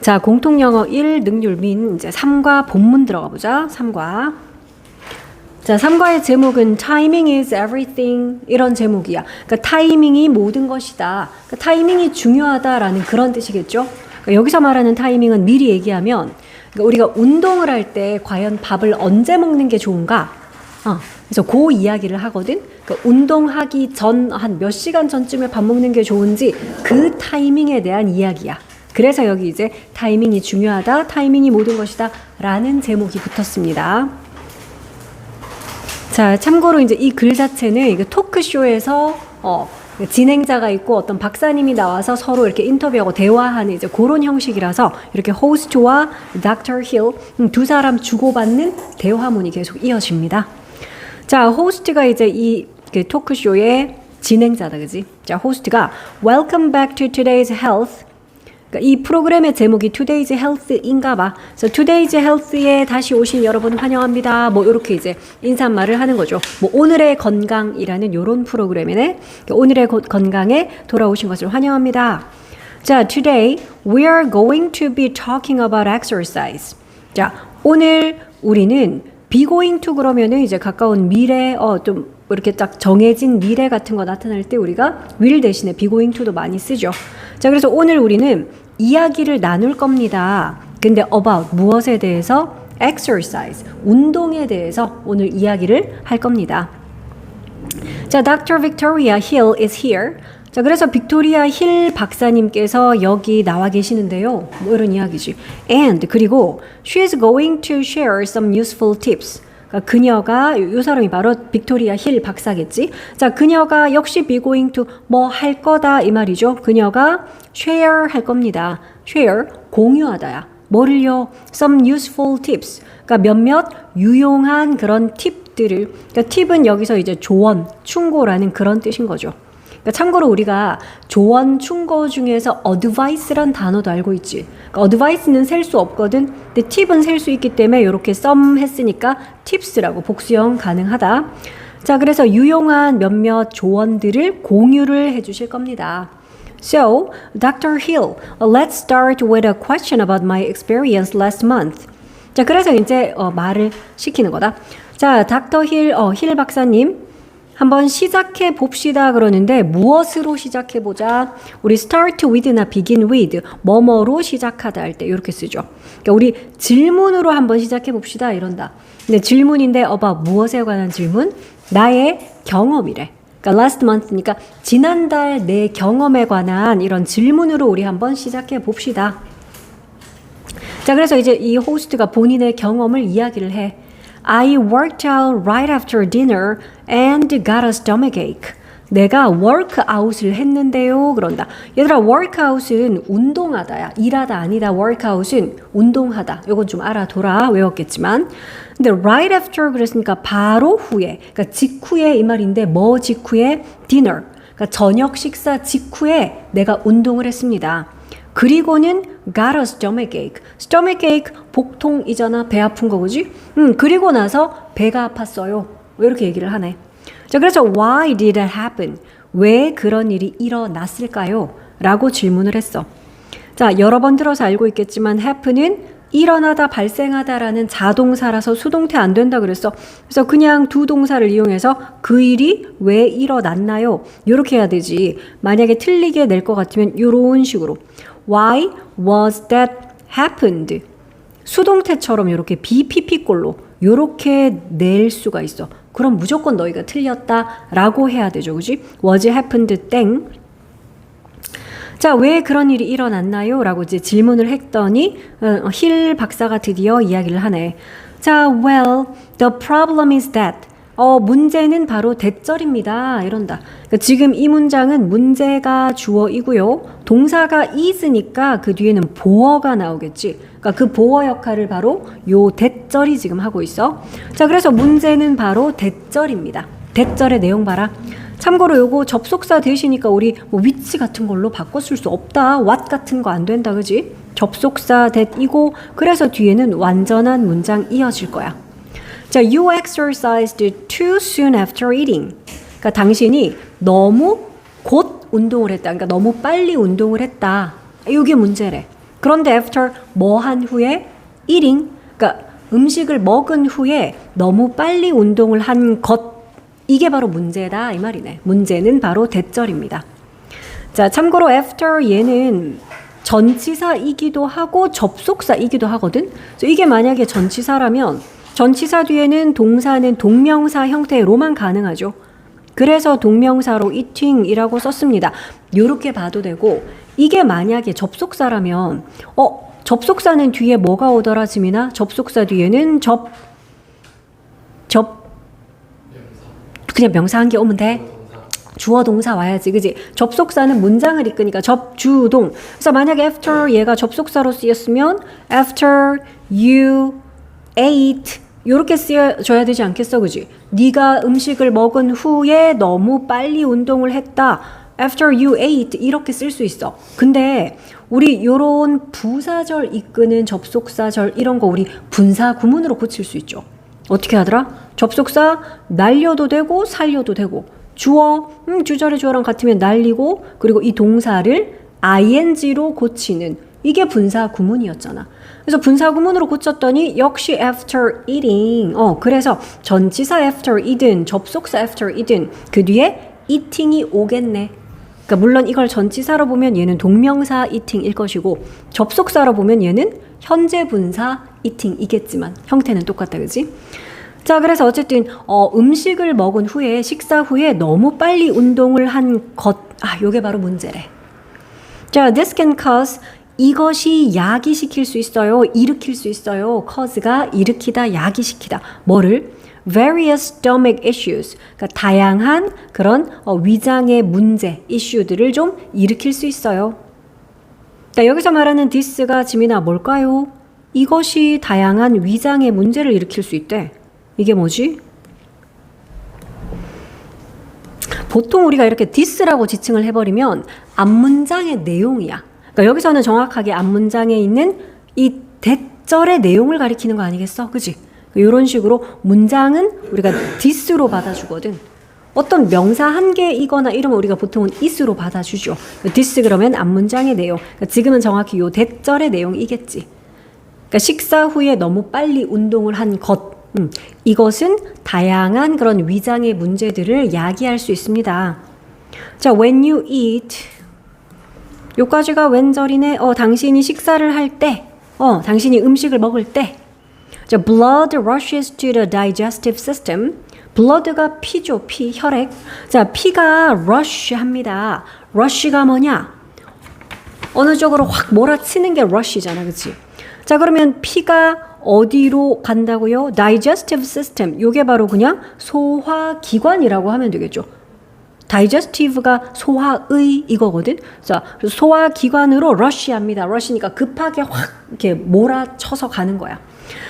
자, 공통영어 1 능률 민 이제 3과 본문 들어가 보자. 3과. 자, 3과의 제목은 Timing is everything 이런 제목이야. 그러니까 타이밍이 모든 것이다. 그러니까 타이밍이 중요하다라는 그런 뜻이겠죠. 그러니까 여기서 말하는 타이밍은 미리 얘기하면 그러니까 우리가 운동을 할 때 과연 밥을 언제 먹는 게 좋은가? 그래서 그 이야기를 하거든. 그러니까 운동하기 전 한 몇 시간 전쯤에 밥 먹는 게 좋은지 그 타이밍에 대한 이야기야. 그래서 여기 이제 타이밍이 중요하다, 타이밍이 모든 것이다 라는 제목이 붙었습니다. 자, 참고로 이제 이 글 자체는 토크쇼에서 진행자가 있고 어떤 박사님이 나와서 서로 이렇게 인터뷰하고 대화하는 이제 그런 형식이라서 이렇게 호스트와 닥터 힐 두 사람 주고받는 대화문이 계속 이어집니다. 자, 호스트가 이제 이 토크쇼의 진행자다, 그지? 자, 호스트가 Welcome back to today's health. 그러니까 이 프로그램의 제목이 Today's Health인가 봐. 그래서 Today's Health에 다시 오신 여러분 환영합니다. 뭐 이렇게 이제 인사말을 하는 거죠. 뭐 오늘의 건강이라는 요런 프로그램이네. 오늘의 건강에 돌아오신 것을 환영합니다. 자, today we are going to be talking about exercise. 자, 오늘 우리는 be going to 그러면은 이제 가까운 미래, 좀 이렇게 딱 정해진 미래 같은 거 나타날 때 우리가 will 대신에 be going to도 많이 쓰죠. 자, 그래서 오늘 우리는 이야기를 나눌 겁니다. 근데 about 무엇에 대해서? exercise, 운동에 대해서 오늘 이야기를 할 겁니다. 자, Dr. Victoria Hill is here. 자, 그래서 빅토리아 힐 박사님께서 여기 나와 계시는데요. 뭐 이런 이야기지. And 그리고 she is going to share some useful tips. 그러니까 그녀가 이 사람이 바로 빅토리아 힐 박사겠지. 자, 그녀가 역시 be going to 뭐 할 거다 이 말이죠. 그녀가 share 할 겁니다. share 공유하다야. 뭐를요? some useful tips. 그러니까 몇몇 유용한 그런 팁들을. 그러니까 팁은 여기서 이제 조언, 충고라는 그런 뜻인 거죠. 그러니까 참고로 우리가 조언, 충고 중에서 advice란 단어도 알고 있지. 그러니까 advice는 셀 수 없거든. 근데 팁은 셀 수 있기 때문에 이렇게 some 했으니까 tips라고 복수형 가능하다. 자, 그래서 유용한 몇몇 조언들을 공유를 해주실 겁니다. So, Dr. Hill, let's start with a question about my experience last month. 자, 그래서 이제 말을 시키는 거다. 자, 닥터 힐 박사님. 한번 시작해 봅시다 그러는데 무엇으로 시작해 보자? 우리 start with나 begin with 뭐뭐로 시작하다 할 때 이렇게 쓰죠. 그러니까 우리 질문으로 한번 시작해 봅시다 이런다. 근데 질문인데 about 무엇에 관한 질문? 나의 경험이래. 그러니까 last month니까 지난달 내 경험에 관한 이런 질문으로 우리 한번 시작해 봅시다. 자, 그래서 이제 이 호스트가 본인의 경험을 이야기를 해. I worked out right after dinner and got a stomachache. 내가 workout을 했는데요. 그런다. 얘들아, workout은 운동하다야. 일하다 아니다. workout은 운동하다. 이건 좀 알아둬라. 외웠겠지만. 근데 right after 그랬으니까 바로 후에. 그러니까 직후에 이 말인데 뭐 직후에? dinner. 그러니까 저녁 식사 직후에 내가 운동을 했습니다. 그리고는 got a stomachache. stomachache 복통이잖아. 배 아픈 거 그지? 그리고 나서 배가 아팠어요. 왜 이렇게 얘기를 하네. 자, 그래서 why did it happen? 왜 그런 일이 일어났을까요? 라고 질문을 했어. 자, 여러 번 들어서 알고 있겠지만 happen은 일어나다, 발생하다라는 자동사라서 수동태 안 된다 그랬어. 그래서 그냥 두 동사를 이용해서 그 일이 왜 일어났나요? 이렇게 해야 되지. 만약에 틀리게 낼 것 같으면 이런 식으로 Why was that happened? 수동태처럼 이렇게 BPP꼴로 이렇게 낼 수가 있어. 그럼 무조건 너희가 틀렸다라고 해야 되죠. 그지? Was happened 땡. 자, 왜 그런 일이 일어났나요? 라고 이제 질문을 했더니 힐 박사가 드디어 이야기를 하네. 자, well, the problem is that 문제는 바로 대절입니다. 이런다. 그러니까 지금 이 문장은 문제가 주어이고요. 동사가 is니까 그 뒤에는 보어가 나오겠지. 그러니까 그 보어 역할을 바로 요 대절이 지금 하고 있어. 자, 그래서 문제는 바로 대절입니다. 대절의 내용 봐라. 참고로 요거 접속사 대시니까 우리 뭐 which 같은 걸로 바꿔 쓸 수 없다. what 같은 거 안 된다. 그지? 접속사 that이고 그래서 뒤에는 완전한 문장 이어질 거야. 자, you exercised too soon after eating. 그러니까 당신이 너무 곧 운동을 했다. 그러니까 너무 빨리 운동을 했다. 이게 문제래. 그런데 after 뭐 한 후에 eating, 그러니까 음식을 먹은 후에 너무 빨리 운동을 한 것, 이게 바로 문제다 이 말이네. 문제는 바로 대절입니다. 자, 참고로 after 얘는 전치사이기도 하고 접속사이기도 하거든. 그래서 이게 만약에 전치사라면 전치사 뒤에는 동사는 동명사 형태로만 가능하죠. 그래서 동명사로 eating이라고 썼습니다. 이렇게 봐도 되고, 이게 만약에 접속사라면 접속사는 뒤에 뭐가 오더라 지민아? 접속사 뒤에는 그냥 명사 한 개 오면 돼. 주어 동사 와야지, 그지? 접속사는 문장을 이끄니까 접주동. 그래서 만약에 after 얘가 접속사로 쓰였으면 after you ate 이렇게 쓰여줘야 되지 않겠어, 그지? 네가 음식을 먹은 후에 너무 빨리 운동을 했다. after you ate 이렇게 쓸 수 있어. 근데 우리 요런 부사절 이끄는 접속사절 이런 거 우리 분사 구문으로 고칠 수 있죠. 어떻게 하더라? 접속사 날려도 되고 살려도 되고, 주어 주절의 주어랑 같으면 날리고, 그리고 이 동사를 ing로 고치는, 이게 분사 구문이었잖아. 그래서 분사 구문으로 고쳤더니 역시 after eating. 그래서 전치사 after eaten, 접속사 after eaten, 그 뒤에 eating이 오겠네. 그러니까 물론 이걸 전치사로 보면 얘는 동명사 eating일 것이고, 접속사로 보면 얘는 현재 분사 eating이겠지만 형태는 똑같다, 그지? 자, 그래서 어쨌든 음식을 먹은 후에, 식사 후에 너무 빨리 운동을 한 것, 요게 바로 문제래. 자, this can cause, 이것이 야기시킬 수 있어요, 일으킬 수 있어요. cause가 일으키다, 야기시키다. 뭐를? various stomach issues, 그러니까 다양한 그런 위장의 문제, 이슈들을 좀 일으킬 수 있어요. 자, 여기서 말하는 this가 지민아 뭘까요? 이것이 다양한 위장의 문제를 일으킬 수 있대. 이게 뭐지? 보통 우리가 이렇게 this라고 지칭을 해버리면 앞문장의 내용이야. 그러니까 여기서는 정확하게 앞문장에 있는 이 대절의 내용을 가리키는 거 아니겠어? 그치? 이런 식으로 문장은 우리가 this로 받아주거든. 어떤 명사 한 개이거나 이러면 우리가 보통은 is로 받아주죠. this 그러면 앞문장의 내용. 그러니까 지금은 정확히 요 대절의 내용이겠지. 그러니까 식사 후에 너무 빨리 운동을 한 것. 이것은 다양한 그런 위장의 문제들을 야기할 수 있습니다. 자, when you eat. 요까지가 웬절이네. 당신이 식사를 할 때. 당신이 음식을 먹을 때. 자, blood rushes to the digestive system. blood가 피죠, 피, 혈액. 자, 피가 rush 합니다. rush가 뭐냐? 어느 쪽으로 확 몰아치는 게 rush잖아, 그치? 자, 그러면 피가 어디로 간다고요? digestive system. 요게 바로 그냥 소화기관이라고 하면 되겠죠. digestive가 소화의 이거거든. 자, 소화기관으로 rush합니다. rush니까 급하게 확 이렇게 몰아쳐서 가는 거야.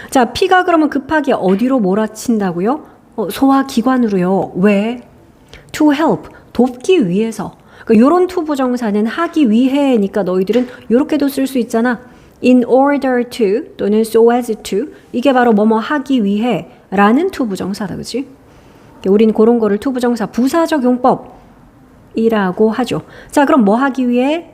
자, 피가 그러면 급하게 어디로 몰아친다고요? 소화기관으로요. 왜? to help. 돕기 위해서. 그러니까 요런 투부정사는 하기 위해니까 너희들은 요렇게도 쓸 수 있잖아. in order to 또는 so as to. 이게 바로 뭐뭐 하기 위해 라는 투부정사다, 그치? 우린 그런 거를 투부정사 부사적 용법이라고 하죠. 자, 그럼 뭐 하기 위해?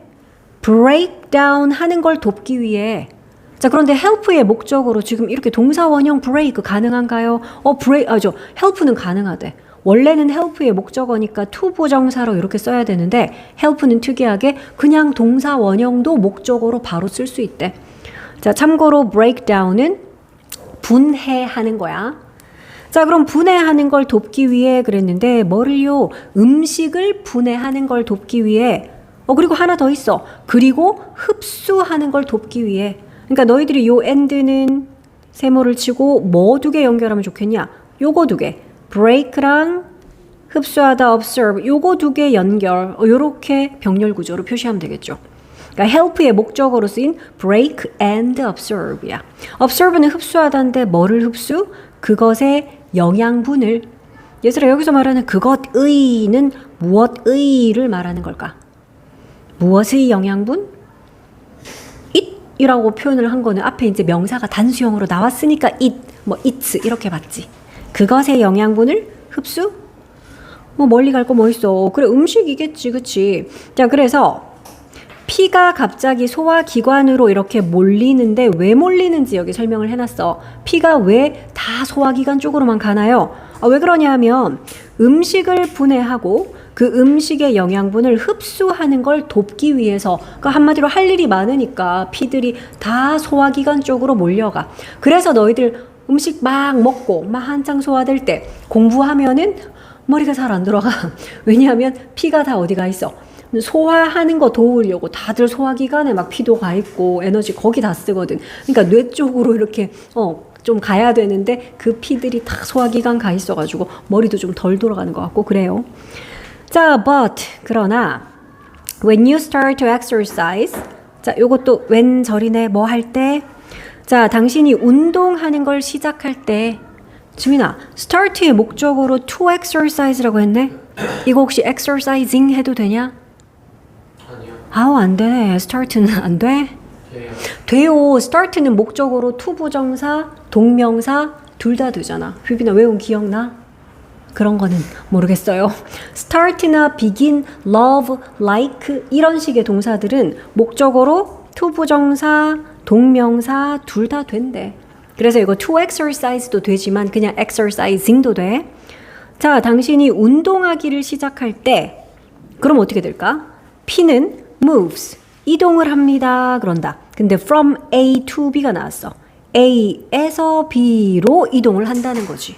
break down 하는 걸 돕기 위해. 자, 그런데 help의 목적으로 지금 이렇게 동사 원형 break 가능한가요? help는 가능하대. 원래는 help의 목적어니까 투부정사로 이렇게 써야 되는데 help는 특이하게 그냥 동사 원형도 목적어로 바로 쓸 수 있대. 자, 참고로 break down은 분해하는 거야. 자, 그럼 분해하는 걸 돕기 위해 그랬는데 뭐를요? 음식을 분해하는 걸 돕기 위해. 그리고 하나 더 있어. 그리고 흡수하는 걸 돕기 위해. 그러니까 너희들이 요 and는 세모를 치고 뭐 두 개 연결하면 좋겠냐? 요거 두 개. break랑 흡수하다 observe. 요거 두 개 연결. 요렇게 병렬 구조로 표시하면 되겠죠. 그러니까 help의 목적어로 쓰인 break and observe야. observe는 흡수하다인데 뭐를 흡수? 그것의 영양분을. 예슬아, 여기서 말하는 그것의는 무엇의를 말하는 걸까? 무엇의 영양분? it이라고 표현을 한 거는 앞에 이제 명사가 단수형으로 나왔으니까 it 이렇게 봤지. 그것의 영양분을 흡수? 멀리 갈 거 뭐 있어. 그래, 음식이겠지, 그치? 자, 그래서 피가 갑자기 소화기관으로 이렇게 몰리는데 왜 몰리는지 여기 설명을 해놨어. 피가 왜 다 소화기관 쪽으로만 가나요? 왜 그러냐 하면 음식을 분해하고 그 음식의 영양분을 흡수하는 걸 돕기 위해서, 그러니까 한마디로 할 일이 많으니까 피들이 다 소화기관 쪽으로 몰려가. 그래서 너희들 음식 막 먹고 막 한창 소화될 때 공부하면은 머리가 잘 안 들어가. 왜냐하면 피가 다 어디가 있어? 소화하는 거 도우려고 다들 소화기관에 막 피도 가 있고 에너지 거기 다 쓰거든. 그러니까 뇌 쪽으로 이렇게 좀 가야 되는데 그 피들이 다 소화기관 가 있어가지고 머리도 좀 덜 돌아가는 것 같고 그래요. 자, but 그러나 when you start to exercise, 자, 요것도 when 절이네. 뭐 할 때? 자, 당신이 운동하는 걸 시작할 때. 주민아, start의 목적으로 to exercise라고 했네. 이거 혹시 exercising 해도 되냐? 아우, 안 되네. start는 안 돼? 돼요. start는 목적으로 to 부정사, 동명사 둘 다 되잖아. 휘빈아 외운 기억나? 그런 거는 모르겠어요. start나 begin, love, like 이런 식의 동사들은 목적어로 to 부정사, 동명사 둘 다 된대. 그래서 이거 to exercise도 되지만 그냥 exercising도 돼. 자, 당신이 운동하기를 시작할 때 그럼 어떻게 될까? P는 moves, 이동을 합니다. 그런다. 근데 from A to B가 나왔어. A에서 B로 이동을 한다는 거지.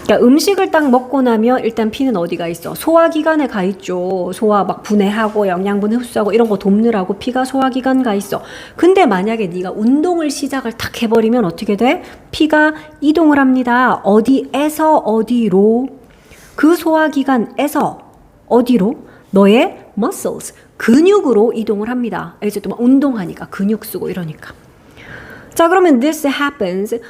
그러니까 음식을 딱 먹고 나면 일단 피는 어디가 있어? 소화기관에 가 있죠. 소화 막 분해하고 영양분 흡수하고 이런 거 돕느라고 피가 소화기관 가 있어. 근데 만약에 네가 운동을 시작을 탁 해버리면 어떻게 돼? 피가 이동을 합니다. 어디에서 어디로? 그 소화기관에서 어디로? 너의 muscles, 근육으로 이동을 합니다. 이제 또 막 운동하니까 근육 쓰고 이러니까. 자, 그러면 this happens.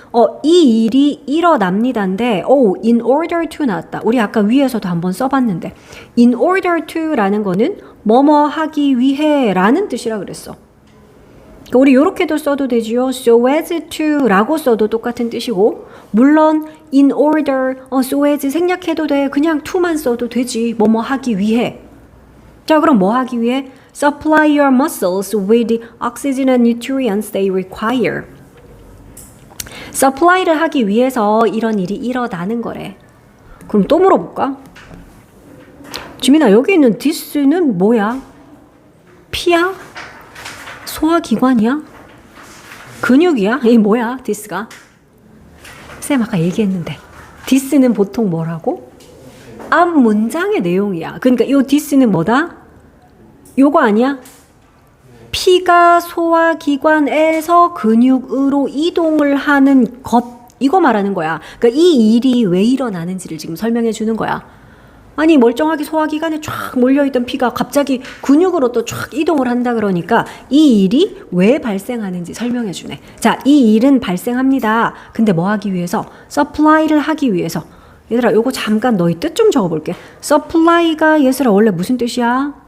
이 일이 일어납니다인데, in order to 나왔다. 우리 아까 위에서도 한번 써봤는데, in order to라는 거는 뭐뭐 하기 위해 라는 뜻이라 그랬어. 그러니까 우리 요렇게도 써도 되지요. so as to라고 써도 똑같은 뜻이고, 물론 in order, so as 생략해도 돼. 그냥 to만 써도 되지. 뭐뭐 하기 위해. 자, 그럼 뭐 하기 위해? Supply your muscles with the oxygen and nutrients they require. supply를 하기 위해서 이런 일이 일어나는 거래. 그럼 또 물어볼까? 지민아, 여기 있는 this는 뭐야? 피야? 소화기관이야? 근육이야? 이 뭐야? this가? 쌤 아까 얘기했는데 this는 보통 뭐라고? 앞 문장의 내용이야. 그러니까 요 this는 뭐다? 요거 아니야? 피가 소화기관에서 근육으로 이동을 하는 것, 이거 말하는 거야. 그러니까 이 일이 왜 일어나는지를 지금 설명해 주는 거야. 아니, 멀쩡하게 소화기관에 쫙 몰려있던 피가 갑자기 근육으로 또 쫙 이동을 한다 그러니까 이 일이 왜 발생하는지 설명해 주네. 자, 이 일은 발생합니다. 근데 뭐 하기 위해서? 서플라이를 하기 위해서. 얘들아, 요거 잠깐 너희 뜻 좀 적어볼게. 서플라이가 얘들아 원래 무슨 뜻이야?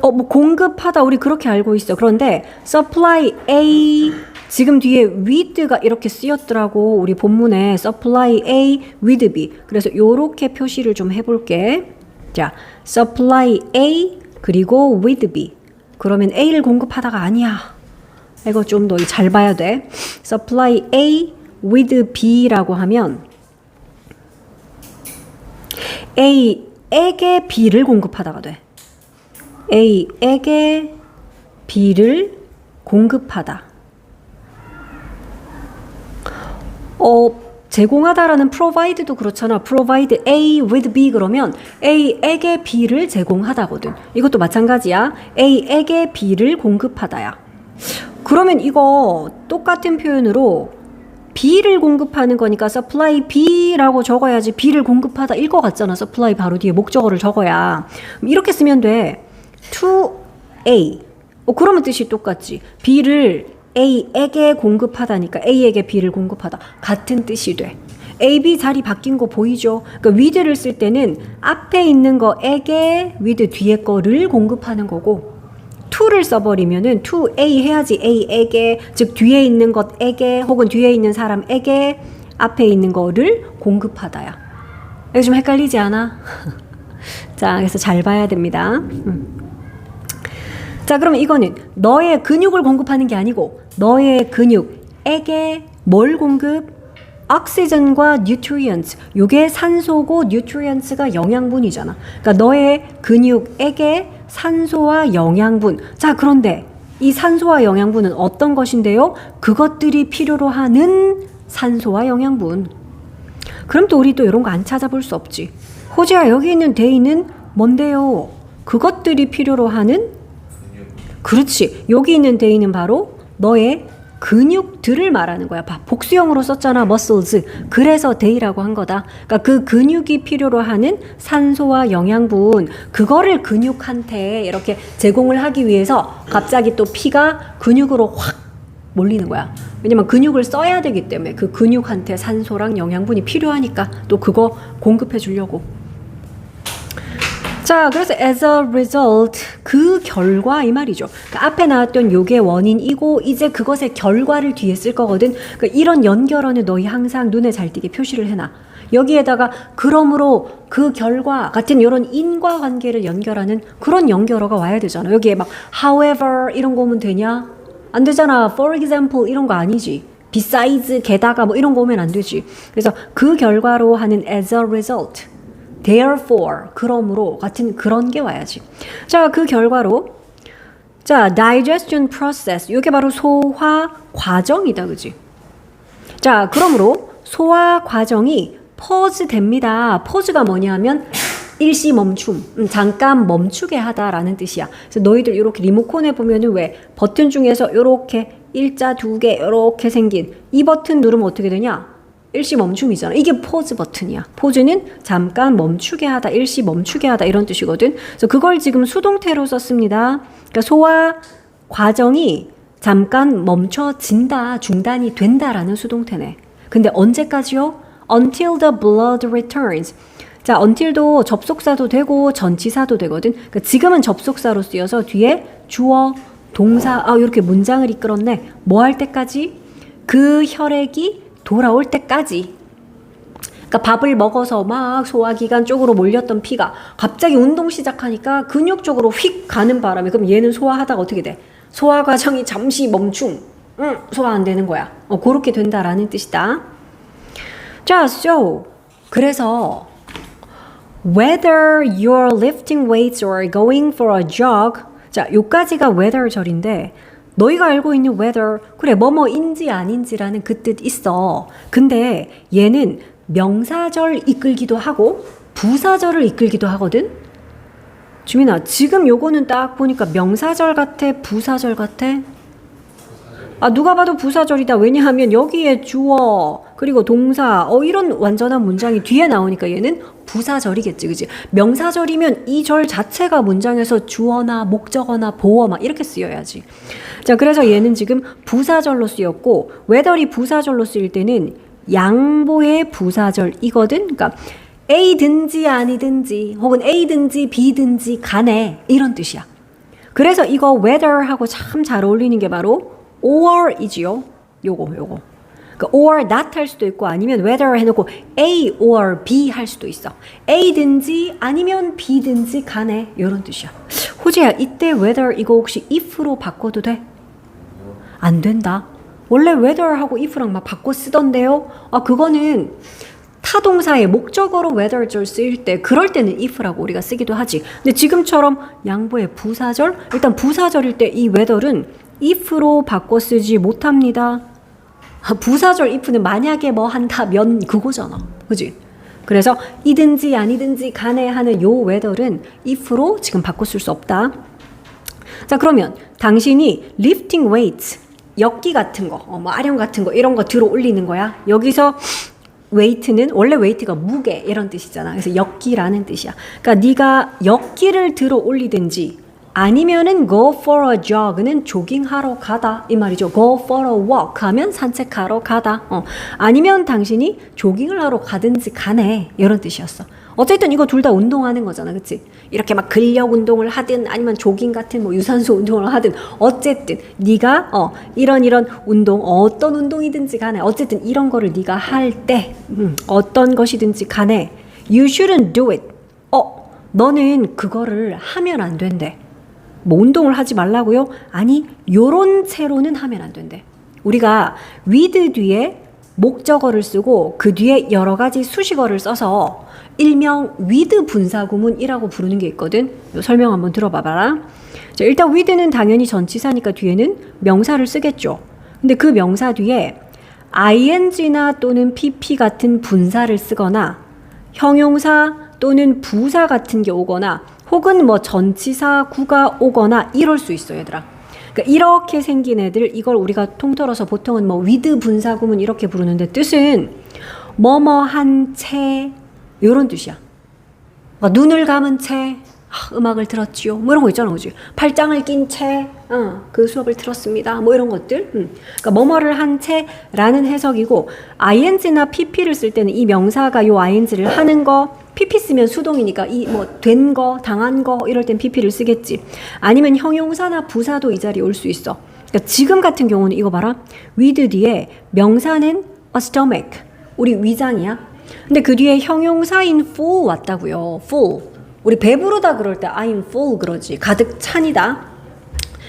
뭐 공급하다 우리 그렇게 알고 있어. 그런데 supply A 지금 뒤에 with가 이렇게 쓰였더라고. 우리 본문에 supply A with B. 그래서 요렇게 표시를 좀 해볼게. 자, supply A 그리고 with B. 그러면 A를 공급하다가 아니야. 이거 좀 너희 잘 봐야 돼. supply A with B라고 하면 A에게 B를 공급하다가 돼. A에게 B를 공급하다. 제공하다라는 provide도 그렇잖아. provide A with B 그러면 A에게 B를 제공하다거든. 이것도 마찬가지야. A에게 B를 공급하다야. 그러면 이거 똑같은 표현으로 B를 공급하는 거니까 supply B라고 적어야지 B를 공급하다 일 것 같잖아. supply 바로 뒤에 목적어를 적어야. 이렇게 쓰면 돼. to A. 그러면 뜻이 똑같지. B를 A에게 공급하다니까 A에게 B를 공급하다. 같은 뜻이 돼. A, B 자리 바뀐 거 보이죠? 그러니까 with를 쓸 때는 앞에 있는 거에게 with 뒤에 거를 공급하는 거고 to를 써버리면은 to A 해야지. A에게, 즉 뒤에 있는 것에게 혹은 뒤에 있는 사람에게 앞에 있는 거를 공급하다야. 이거 좀 헷갈리지 않아? 자, 그래서 잘 봐야 됩니다. 자, 그러면 이거는 너의 근육을 공급하는 게 아니고 너의 근육에게 뭘 공급? oxygen과 nutrients. 요게 산소고 nutrients가 영양분이잖아. 그러니까 너의 근육에게 산소와 영양분. 자, 그런데 이 산소와 영양분은 어떤 것인데요? 그것들이 필요로 하는 산소와 영양분. 그럼 또 우리 또 이런 거 안 찾아볼 수 없지. 호지야, 여기 있는 데이는 뭔데요? 그것들이 필요로 하는? 그렇지. 여기 있는 데이는 바로 너의 근육들을 말하는 거야. 복수형으로 썼잖아. muscles. 그래서 데이라고 한 거다. 그러니까 그 근육이 필요로 하는 산소와 영양분, 그거를 근육한테 이렇게 제공을 하기 위해서 갑자기 또 피가 근육으로 확 몰리는 거야. 왜냐면 근육을 써야 되기 때문에 그 근육한테 산소랑 영양분이 필요하니까 또 그거 공급해 주려고. 자, 그래서 as a result, 그 결과 이 말이죠. 그러니까 앞에 나왔던 요게 원인이고 이제 그것의 결과를 뒤에 쓸 거거든. 그러니까 이런 연결어는 너희 항상 눈에 잘 띄게 표시를 해놔. 여기에다가 그러므로 그 결과 같은 이런 인과관계를 연결하는 그런 연결어가 와야 되잖아. 여기에 막 however 이런 거 오면 되냐? 안 되잖아. for example 이런 거 아니지. besides 게다가 뭐 이런 거 오면 안 되지. 그래서 그 결과로 하는 as a result. therefore, 그러므로 같은 그런 게 와야지. 자, 그 결과로 자, digestion process. 이게 바로 소화 과정이다. 그지? 자, 그러므로 소화 과정이 pause 됩니다. pause가 뭐냐면 일시 멈춤, 잠깐 멈추게 하다라는 뜻이야. 그래서 너희들 이렇게 리모컨에 보면은 왜 버튼 중에서 이렇게 일자 두 개 이렇게 생긴 이 버튼 누르면 어떻게 되냐? 일시 멈춤이잖아. 이게 포즈 버튼이야. 포즈는 잠깐 멈추게 하다, 일시 멈추게 하다 이런 뜻이거든. 그래서 그걸 지금 수동태로 썼습니다. 그러니까 소화 과정이 잠깐 멈춰진다, 중단이 된다라는 수동태네. 근데 언제까지요? Until the blood returns. 자, until도 접속사도 되고 전치사도 되거든. 그러니까 지금은 접속사로 쓰여서 뒤에 주어, 동사, 이렇게 문장을 이끌었네. 뭐 할 때까지? 그 혈액이 돌아올 때까지. 그러니까 밥을 먹어서 막 소화기관 쪽으로 몰렸던 피가 갑자기 운동 시작하니까 근육 쪽으로 휙 가는 바람에 그럼 얘는 소화하다가 어떻게 돼? 소화 과정이 잠시 멈춤. 소화 안 되는 거야. 그렇게 된다라는 뜻이다. 자, so 그래서 whether you're lifting weights or going for a jog. 자, 요까지가 whether 절인데 너희가 알고 있는 whether, 그래, 뭐뭐인지 아닌지라는 그 뜻 있어. 근데 얘는 명사절 이끌기도 하고 부사절을 이끌기도 하거든? 주민아, 지금 요거는 딱 보니까 명사절 같아? 부사절 같아? 누가 봐도 부사절이다. 왜냐하면 여기에 주어, 그리고 동사, 이런 완전한 문장이 뒤에 나오니까 얘는 부사절이겠지, 그지? 명사절이면 이 절 자체가 문장에서 주어나 목적어나 보어 막 이렇게 쓰여야지. 자, 그래서 얘는 지금 부사절로 쓰였고, whether이 부사절로 쓰일 때는 양보의 부사절이거든? 그러니까 A든지 아니든지, 혹은 A든지 B든지 간에 이런 뜻이야. 그래서 이거 whether하고 참 잘 어울리는 게 바로 or이지요. 요거. 그러니까 or not 할 수도 있고 아니면 whether 해놓고 A or B 할 수도 있어. A든지 아니면 B든지 간에 이런 뜻이야. 호재야, 이때 whether 이거 혹시 if로 바꿔도 돼? 안 된다. 원래 whether하고 if랑 막 바꿔 쓰던데요. 그거는 타동사의 목적어로 whether절 쓰일 때 그럴 때는 if라고 우리가 쓰기도 하지. 근데 지금처럼 양보의 부사절, 일단 부사절일 때 이 whether은 if로 바꿔 쓰지 못합니다. 부사절 if는 만약에 뭐 한다면 그거잖아. 그지? 그래서 이든지 아니든지 간에 하는 요 whether은 if로 지금 바꿔 쓸 수 없다. 자, 그러면 당신이 lifting weights, 역기 같은 거, 뭐 아령 같은 거 이런 거 들어 올리는 거야. 여기서 웨이트는 원래 웨이트가 무게 이런 뜻이잖아. 그래서 역기라는 뜻이야. 그러니까 네가 역기를 들어 올리든지 아니면은 go for a jog는 조깅하러 가다 이 말이죠. go for a walk 하면 산책하러 가다. 아니면 당신이 조깅을 하러 가든지 가네 이런 뜻이었어. 어쨌든 이거 둘 다 운동하는 거잖아, 그치? 이렇게 막 근력 운동을 하든 아니면 조깅 같은 뭐 유산소 운동을 하든 어쨌든 네가 이런 운동 어떤 운동이든지 간에 어쨌든 이런 거를 네가 할 때 어떤 것이든지 간에 you shouldn't do it. 너는 그거를 하면 안 된대. 뭐 운동을 하지 말라고요? 아니, 요런 채로는 하면 안 된대. 우리가 with 뒤에 목적어를 쓰고 그 뒤에 여러 가지 수식어를 써서 일명 with 분사구문이라고 부르는 게 있거든. 요 설명 한번 들어봐봐라. 자, 일단 with는 당연히 전치사니까 뒤에는 명사를 쓰겠죠. 근데 그 명사 뒤에 ing나 또는 pp 같은 분사를 쓰거나 형용사 또는 부사 같은 게 오거나 혹은 뭐 전치사 구가 오거나 이럴 수 있어, 얘들아. 그러니까 이렇게 생긴 애들, 이걸 우리가 통틀어서 보통은 뭐 with 분사구문 이렇게 부르는데 뜻은 뭐뭐한 채 이런 뜻이야. 그러니까 눈을 감은 채 음악을 들었지요. 뭐 이런 거 있잖아, 그지? 팔짱을 낀 채, 그 수업을 들었습니다. 뭐 이런 것들. 그러니까 뭐뭐를 한 채라는 해석이고, ing나 pp를 쓸 때는 이 명사가 요 ing를 하는 거, pp 쓰면 수동이니까 이 뭐 된 거, 당한 거 이럴 땐 pp를 쓰겠지. 아니면 형용사나 부사도 이 자리에 올 수 있어. 그러니까 지금 같은 경우는 이거 봐라. with 뒤에 명사는 a stomach, 우리 위장이야. 근데 그 뒤에 형용사인 full 왔다고요. full. 우리 배부르다 그럴 때 I'm full 그러지. 가득 찬이다.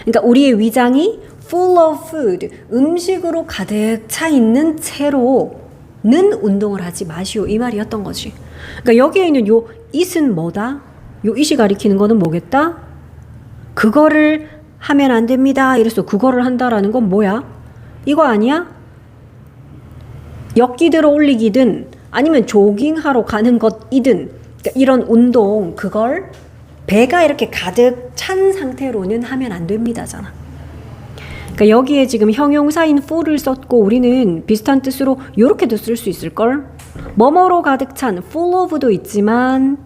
그러니까 우리의 위장이 full of food, 음식으로 가득 차 있는 채로는 운동을 하지 마시오, 이 말이었던 거지. 그러니까 여기에 있는 요 it은 뭐다? 요 it이 가리키는 거는 뭐겠다? 그거를 하면 안 됩니다. 이래서 그거를 한다라는 건 뭐야? 이거 아니야? 역기 들어 올리기든 아니면 조깅하러 가는 것이든, 그러니까 이런 운동, 그걸 배가 이렇게 가득 찬 상태로는 하면 안 됩니다잖아. 그러니까 여기에 지금 형용사인 full을 썼고 우리는 비슷한 뜻으로 이렇게도 쓸 수 있을걸? 뭐뭐로 가득 찬 full of도 있지만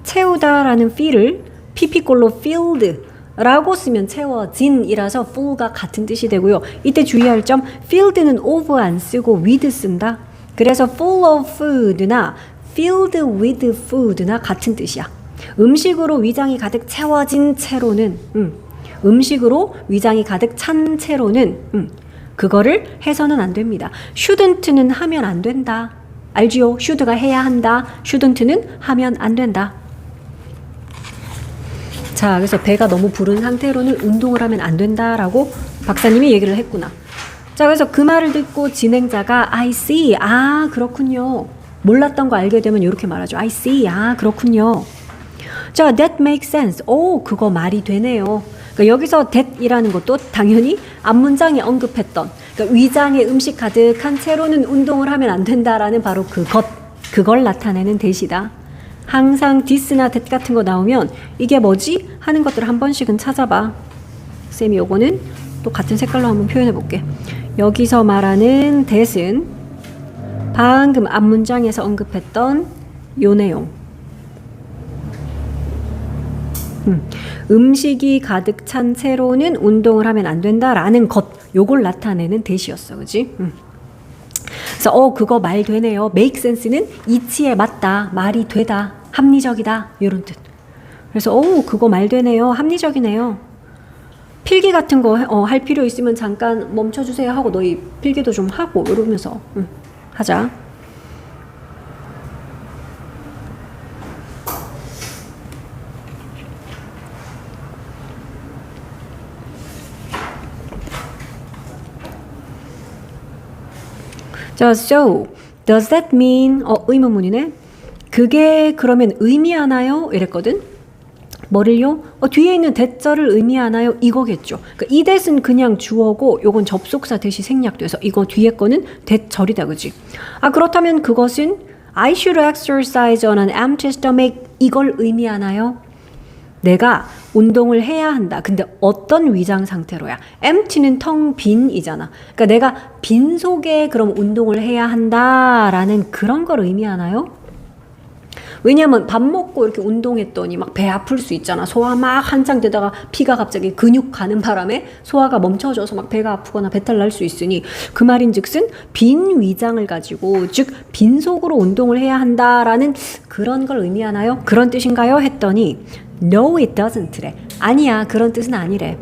채우다라는 fill을 pp꼴로 filled 라고 쓰면 채워진이라서 full가 같은 뜻이 되고요. 이때 주의할 점, filled는 of 안 쓰고 with 쓴다. 그래서 full of food나 filled with food나 같은 뜻이야. 음식으로 위장이 가득 채워진 채로는 음식으로 위장이 가득 찬 채로는 그거를 해서는 안 됩니다. shouldn't는 하면 안 된다. 알지요? should가 해야 한다. shouldn't는 하면 안 된다. 자, 그래서 배가 너무 부른 상태로는 운동을 하면 안 된다라고 박사님이 얘기를 했구나. 자, 그래서 그 말을 듣고 진행자가 I see, 아 그렇군요. 몰랐던 거 알게 되면 이렇게 말하죠. I see, 아 그렇군요. 자, that makes sense. 오, 그거 말이 되네요. 그러니까 여기서 that이라는 것도 당연히 앞문장에 언급했던, 그러니까 위장에 음식 가득한 채로는 운동을 하면 안 된다라는 바로 그걸 나타내는 that이다. 항상 this나 that 같은 거 나오면 이게 뭐지? 하는 것들을 한 번씩은 찾아봐. 쌤이 요거는 또 같은 색깔로 한번 표현해 볼게. 여기서 말하는 that은 방금 앞문장에서 언급했던 요 내용. 음식이 가득 찬 채로는 운동을 하면 안 된다라는 것, 요걸 나타내는 that이었어. 그지? 그래서 그거 말 되네요. make sense는 이치에 맞다, 말이 되다, 합리적이다, 이런 뜻. 그래서 그거 말 되네요, 합리적이네요. 필기 같은 거 할 필요 있으면 잠깐 멈춰주세요 하고 너희 필기도 좀 하고 이러면서 하자. 자, so does that mean 의문문이네. 그게 그러면 의미하나요? 이랬거든. 뭐를요? 뒤에 있는 that절을 의미하나요? 이거겠죠. 그러니까 이 that은 그냥 주어고 요건 접속사 that이 생략돼서 이거 뒤에 거는 that절이다, 그지? 아, 그렇다면 그것은 I should exercise on an empty stomach 이걸 의미하나요? 내가 운동을 해야 한다. 근데 어떤 위장 상태로야? empty는 텅 빈이잖아. 그러니까 내가 빈속에 그럼 운동을 해야 한다라는 그런 걸 의미하나요? 왜냐면 밥 먹고 이렇게 운동했더니 막 배 아플 수 있잖아. 소화 막 한창 되다가 피가 갑자기 근육 가는 바람에 소화가 멈춰져서 막 배가 아프거나 배탈 날 수 있으니 그 말인즉슨 빈 위장을 가지고 즉 빈속으로 운동을 해야 한다라는 그런 걸 의미하나요? 그런 뜻인가요? 했더니 No, it doesn't래. 아니야, 그런 뜻은 아니래.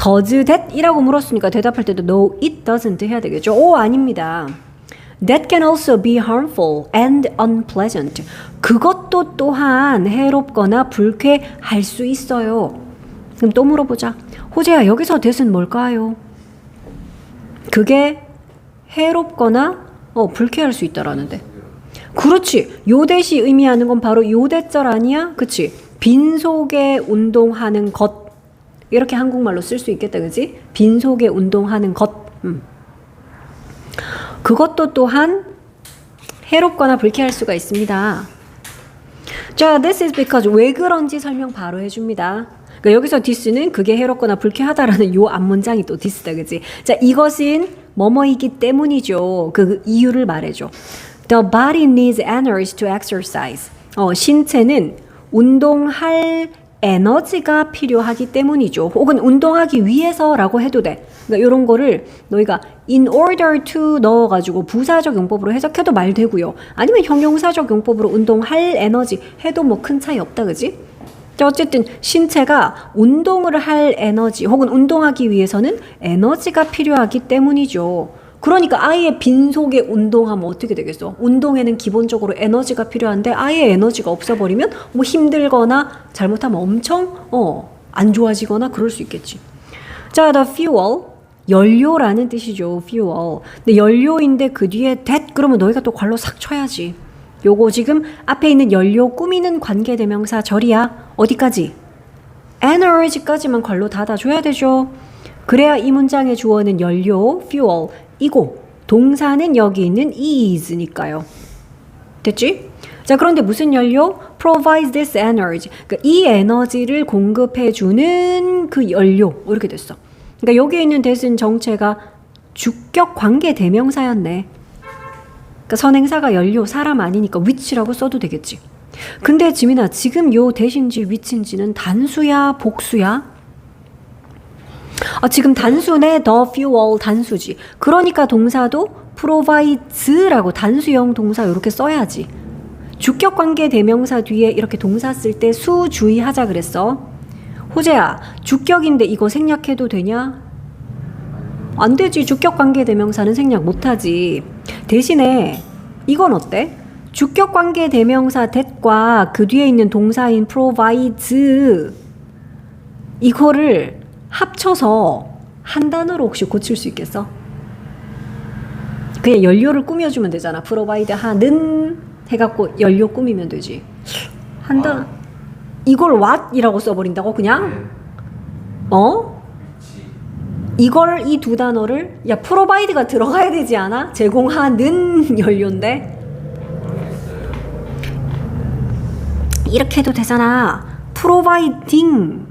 Does that? 이라고 물었으니까 대답할 때도 No, it doesn't 해야 되겠죠. 아닙니다. That can also be harmful and unpleasant. 그것도 또한 해롭거나 불쾌할 수 있어요. 그럼 또 물어보자. 호재야, 여기서 that은 뭘까요? 그게 해롭거나 불쾌할 수 있다라는데. 그렇지. 요 that이 의미하는 건 바로 요 that절 아니야? 그치? 빈속에 운동하는 것. 이렇게 한국말로 쓸 수 있겠다, 그치? 빈속에 운동하는 것. 그것도 또한 해롭거나 불쾌할 수가 있습니다. 자, this is because 왜 그런지 설명 바로 해줍니다. 그러니까 여기서 this는 그게 해롭거나 불쾌하다라는 요 앞문장이 또 this다, 그치? 자, 이것은 뭐뭐이기 때문이죠. 그 이유를 말해줘. The body needs energy to exercise. 신체는 운동할 에너지가 필요하기 때문이죠. 혹은 운동하기 위해서라고 해도 돼. 그러니까 이런 거를 너희가 in order to 넣어가지고 부사적 용법으로 해석해도 말 되고요. 아니면 형용사적 용법으로 운동할 에너지 해도 뭐 큰 차이 없다, 그지? 자, 어쨌든 신체가 운동을 할 에너지 혹은 운동하기 위해서는 에너지가 필요하기 때문이죠. 그러니까 아예 빈속에 운동하면 어떻게 되겠어? 운동에는 기본적으로 에너지가 필요한데 아예 에너지가 없어버리면 뭐 힘들거나 잘못하면 엄청 안 좋아지거나 그럴 수 있겠지. 자, the fuel, 연료라는 뜻이죠. fuel. 근데 연료인데 그 뒤에 that 그러면 너희가 또 괄호 싹 쳐야지. 요거 지금 앞에 있는 연료 꾸미는 관계대명사 절이야. 어디까지? energy까지만 괄호 닫아줘야 되죠. 그래야 이 문장의 주어는 연료, fuel, 이고 동사는 여기 있는 is니까요. 됐지? 자, 그런데 무슨 연료? provides this energy. 그러니까 이 에너지를 공급해주는 그 연료. 이렇게 됐어. 그러니까 여기 있는 that은 정체가 주격 관계 대명사였네. 그러니까 선행사가 연료, 사람 아니니까 which라고 써도 되겠지. 근데 지민아, 지금 요 that인지 which인지는 단수야, 복수야? 지금 단수네. the fuel 단수지. 그러니까 동사도 provides라고 단수형 동사 이렇게 써야지. 주격관계 대명사 뒤에 이렇게 동사 쓸 때 수 주의하자 그랬어. 호재야, 주격인데 이거 생략해도 되냐? 안 되지. 주격관계 대명사는 생략 못하지. 대신에 이건 어때? 주격관계 대명사 that과 그 뒤에 있는 동사인 provides 이거를 합쳐서 한 단어로 혹시 고칠 수 있겠어? 그냥 연료를 꾸며주면 되잖아. provide 하는 해갖고 연료 꾸미면 되지. 한 단어. 이걸 what이라고 써버린다고 그냥? 이걸 이 두 단어를 야 provide가 들어가야 되지 않아? 제공하는 연료인데 이렇게 해도 되잖아. providing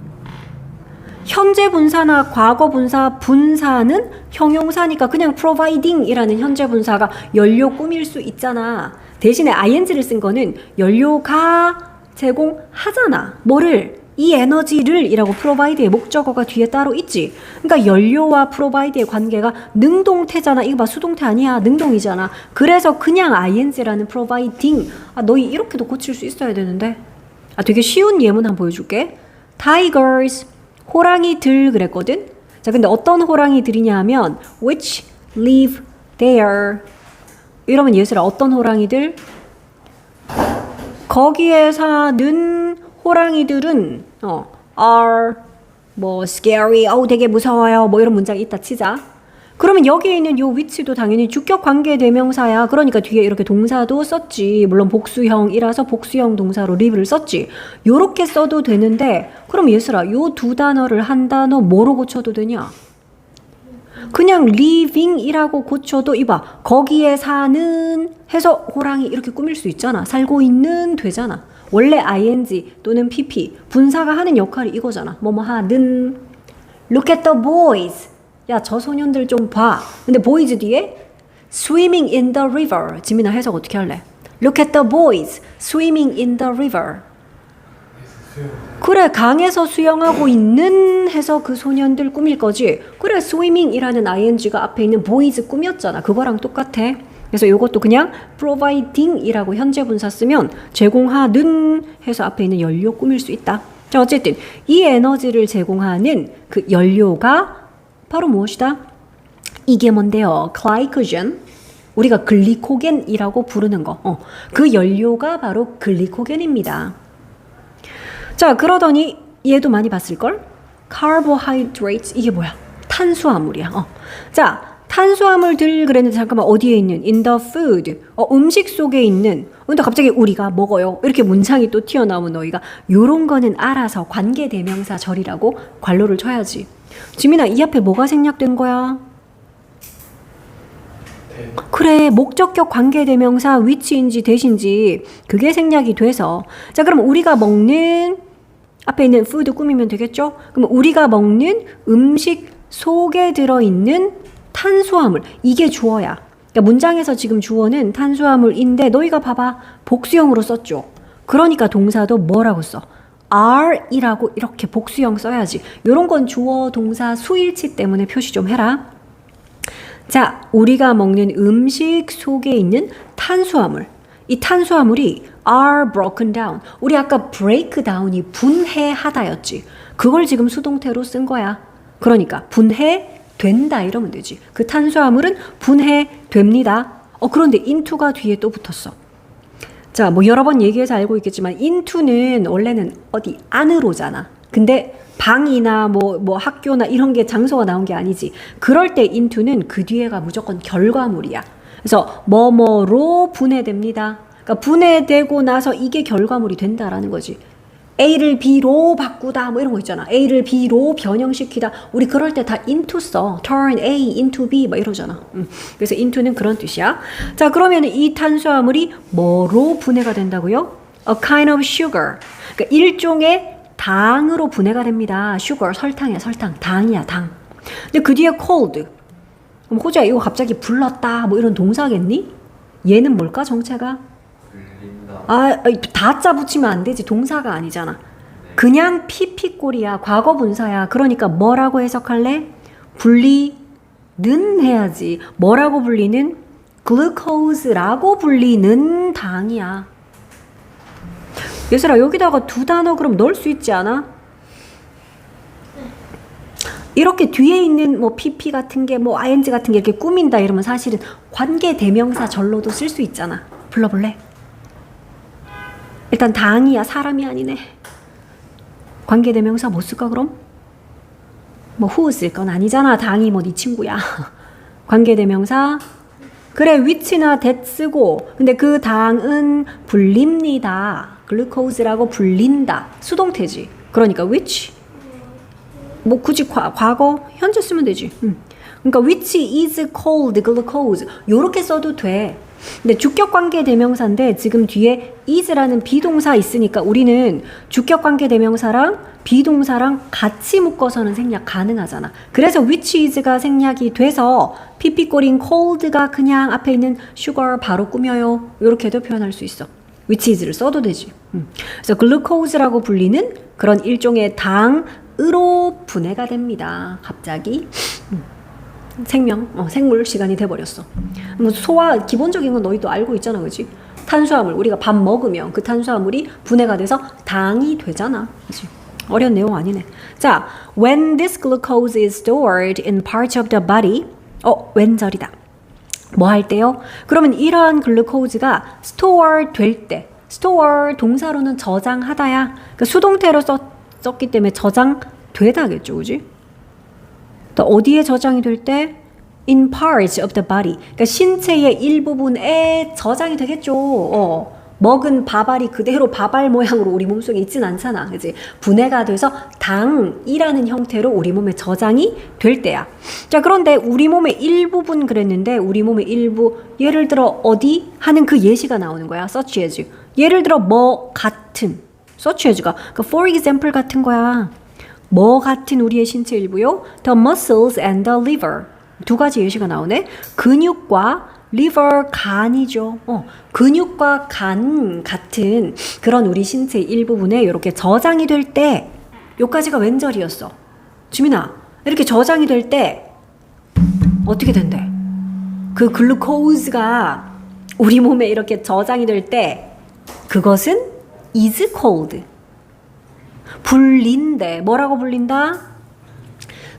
현재 분사나 과거 분사, 분사는 형용사니까 그냥 providing이라는 현재 분사가 연료 꾸밀 수 있잖아. 대신에 ing를 쓴 거는 연료가 제공하잖아. 뭐를? 이 에너지를 이라고 provide의 목적어가 뒤에 따로 있지. 그러니까 연료와 provide의 관계가 능동태잖아. 이거 봐, 수동태 아니야. 능동이잖아. 그래서 그냥 ing라는 providing. 너희 이렇게도 고칠 수 있어야 되는데. 되게 쉬운 예문 한번 보여줄게. Tigers, 호랑이들 그랬거든. 자, 근데 어떤 호랑이들이냐 하면 which live there. 이러면 예술아, 어떤 호랑이들? 거기에 사는 호랑이들은 are 뭐 scary, 되게 무서워요. 뭐 이런 문장이 있다 치자. 그러면 여기에 있는 요 which도 당연히 주격 관계 대명사야. 그러니까 뒤에 이렇게 동사도 썼지. 물론 복수형이라서 복수형 동사로 live를 썼지. 요렇게 써도 되는데 그럼 예슬아, 요 두 단어를 한 단어 뭐로 고쳐도 되냐? 그냥 living이라고 고쳐도 이봐. 거기에 사는 해서 호랑이 이렇게 꾸밀 수 있잖아. 살고 있는 되잖아. 원래 ing 또는 pp 분사가 하는 역할이 이거잖아. 뭐뭐 하는. Look at the boys. 야, 저 소년들 좀 봐. 근데 boys 뒤에 swimming in the river. 지민아, 해석 어떻게 할래? Look at the boys swimming in the river. 그래, 강에서 수영하고 있는 해서 그 소년들 꾸밀 거지. 그래, swimming이라는 ing가 앞에 있는 boys 꾸몄잖아. 그거랑 똑같아. 그래서 이것도 그냥 providing이라고 현재 분사 쓰면 제공하는 해서 앞에 있는 연료 꾸밀 수 있다. 자, 어쨌든 이 에너지를 제공하는 그 연료가 바로 무엇이다? 이게 뭔데요? 글라이코겐. 우리가 글리코겐이라고 부르는 거. 그 연료가 바로 글리코겐입니다. 자, 그러더니 얘도 많이 봤을걸? carbohydrates 이게 뭐야? 탄수화물이야. 자, 탄수화물들 그랬는데 잠깐만 어디에 있는? in the food. 음식 속에 있는. 근데 갑자기 우리가 먹어요. 이렇게 문장이 또 튀어나오면 너희가 요런 거는 알아서 관계대명사 절이라고 괄호를 쳐야지. 지민아, 이 앞에 뭐가 생략된 거야? 그래, 목적격 관계대명사 which인지 that인지 그게 생략이 돼서. 자, 그럼 우리가 먹는 앞에 있는 food 꾸미면 되겠죠? 그럼 우리가 먹는 음식 속에 들어있는 탄수화물, 이게 주어야. 그러니까 문장에서 지금 주어는 탄수화물인데 너희가 봐봐, 복수형으로 썼죠. 그러니까 동사도 뭐라고 써? are이라고 이렇게 복수형 써야지. 요런 건 주어 동사 수일치 때문에 표시 좀 해라. 자, 우리가 먹는 음식 속에 있는 탄수화물, 이 탄수화물이 are broken down. 우리 아까 break down이 분해하다였지. 그걸 지금 수동태로 쓴 거야. 그러니까 분해된다 이러면 되지. 그 탄수화물은 분해됩니다. 그런데 into가 뒤에 또 붙었어. 자, 뭐 여러 번 얘기해서 알고 있겠지만 into는 원래는 어디 안으로잖아. 근데 방이나 뭐 학교나 이런 게 장소가 나온 게 아니지. 그럴 때 into는 그 뒤에가 무조건 결과물이야. 그래서 뭐뭐로 분해됩니다. 그러니까 분해되고 나서 이게 결과물이 된다라는 거지. A를 B로 바꾸다 뭐 이런 거 있잖아. A를 B로 변형시키다. 우리 그럴 때 다 into 써. turn A into B 막 이러잖아. 그래서 into는 그런 뜻이야. 자, 그러면 이 탄수화물이 뭐로 분해가 된다고요? A kind of sugar. 그러니까 일종의 당으로 분해가 됩니다. sugar, 설탕이야, 설탕. 당이야, 당. 근데 그 뒤에 cold. 그럼 호주야, 이거 갑자기 불렀다 뭐 이런 동사겠니? 얘는 뭘까, 정체가? 다자 붙이면 안 되지. 동사가 아니잖아. 그냥 피피꼴이야. 과거 분사야. 그러니까 뭐라고 해석할래? 분리는 해야지. 뭐라고 불리는? 글루코즈라고 불리는 당이야. 예슬아, 여기다가 두 단어 그럼 넣을 수 있지 않아? 이렇게 뒤에 있는 뭐 pp 같은 게 뭐 ing 같은 게 이렇게 꾸민다 이러면 사실은 관계 대명사 절로도 쓸 수 있잖아. 불러볼래? 일단 당이야, 사람이 아니네. 관계대명사 뭐 쓸까 그럼? 뭐 who 쓸 건 아니잖아. 당이 뭐 네 친구야. 관계대명사 그래 which나 that 쓰고, 근데 그 당은 불립니다. 글루코즈라고 불린다. 수동태지. 그러니까 which 뭐 굳이 과거 현재 쓰면 되지. 그러니까 which is called glucose 요렇게 써도 돼. 근데 주격관계대명사인데 지금 뒤에 is라는 비동사 있으니까 우리는 주격관계대명사랑 비동사랑 같이 묶어서는 생략 가능하잖아. 그래서 which is가 생략이 돼서 피피꼴인 cold가 그냥 앞에 있는 sugar 바로 꾸며요. 이렇게도 표현할 수 있어. which is를 써도 되지. 그래서 glucose라고 불리는 그런 일종의 당으로 분해가 됩니다. 갑자기. 생물 시간이 돼버렸어. 뭐 소화 기본적인 건 너희도 알고 있잖아, 그지? 탄수화물 우리가 밥 먹으면 그 탄수화물이 분해가 돼서 당이 되잖아, 그지? 어려운 내용 아니네. 자, when this glucose is stored in parts of the body, 왼절이다. 뭐 할 때요? 그러면 이러한 글루코즈가 store 될 때, store 동사로는 저장하다야. 그러니까 수동태로 썼기 때문에 저장되다겠죠, 그지? 또 어디에 저장이 될 때? In parts of the body. 그러니까 신체의 일부분에 저장이 되겠죠. 먹은 밥알이 그대로 밥알 모양으로 우리 몸속에 있진 않잖아. 그치? 분해가 돼서 당이라는 형태로 우리 몸에 저장이 될 때야. 자, 그런데 우리 몸의 일부분 그랬는데 우리 몸의 일부 예를 들어 어디 하는 그 예시가 나오는 거야. such as. 예를 들어 뭐 같은. such as가 그 for example 같은 거야. 뭐 같은 우리의 신체 일부요? The muscles and the liver. 두 가지 예시가 나오네. 근육과 liver, 간이죠. 근육과 간 같은 그런 우리 신체 일부분에 이렇게 저장이 될 때, 요까지가 왼절이었어. 주민아, 이렇게 저장이 될 때 어떻게 된대? 그 글루코즈가 우리 몸에 이렇게 저장이 될 때 그것은 is called. 불린대. 뭐라고 불린다?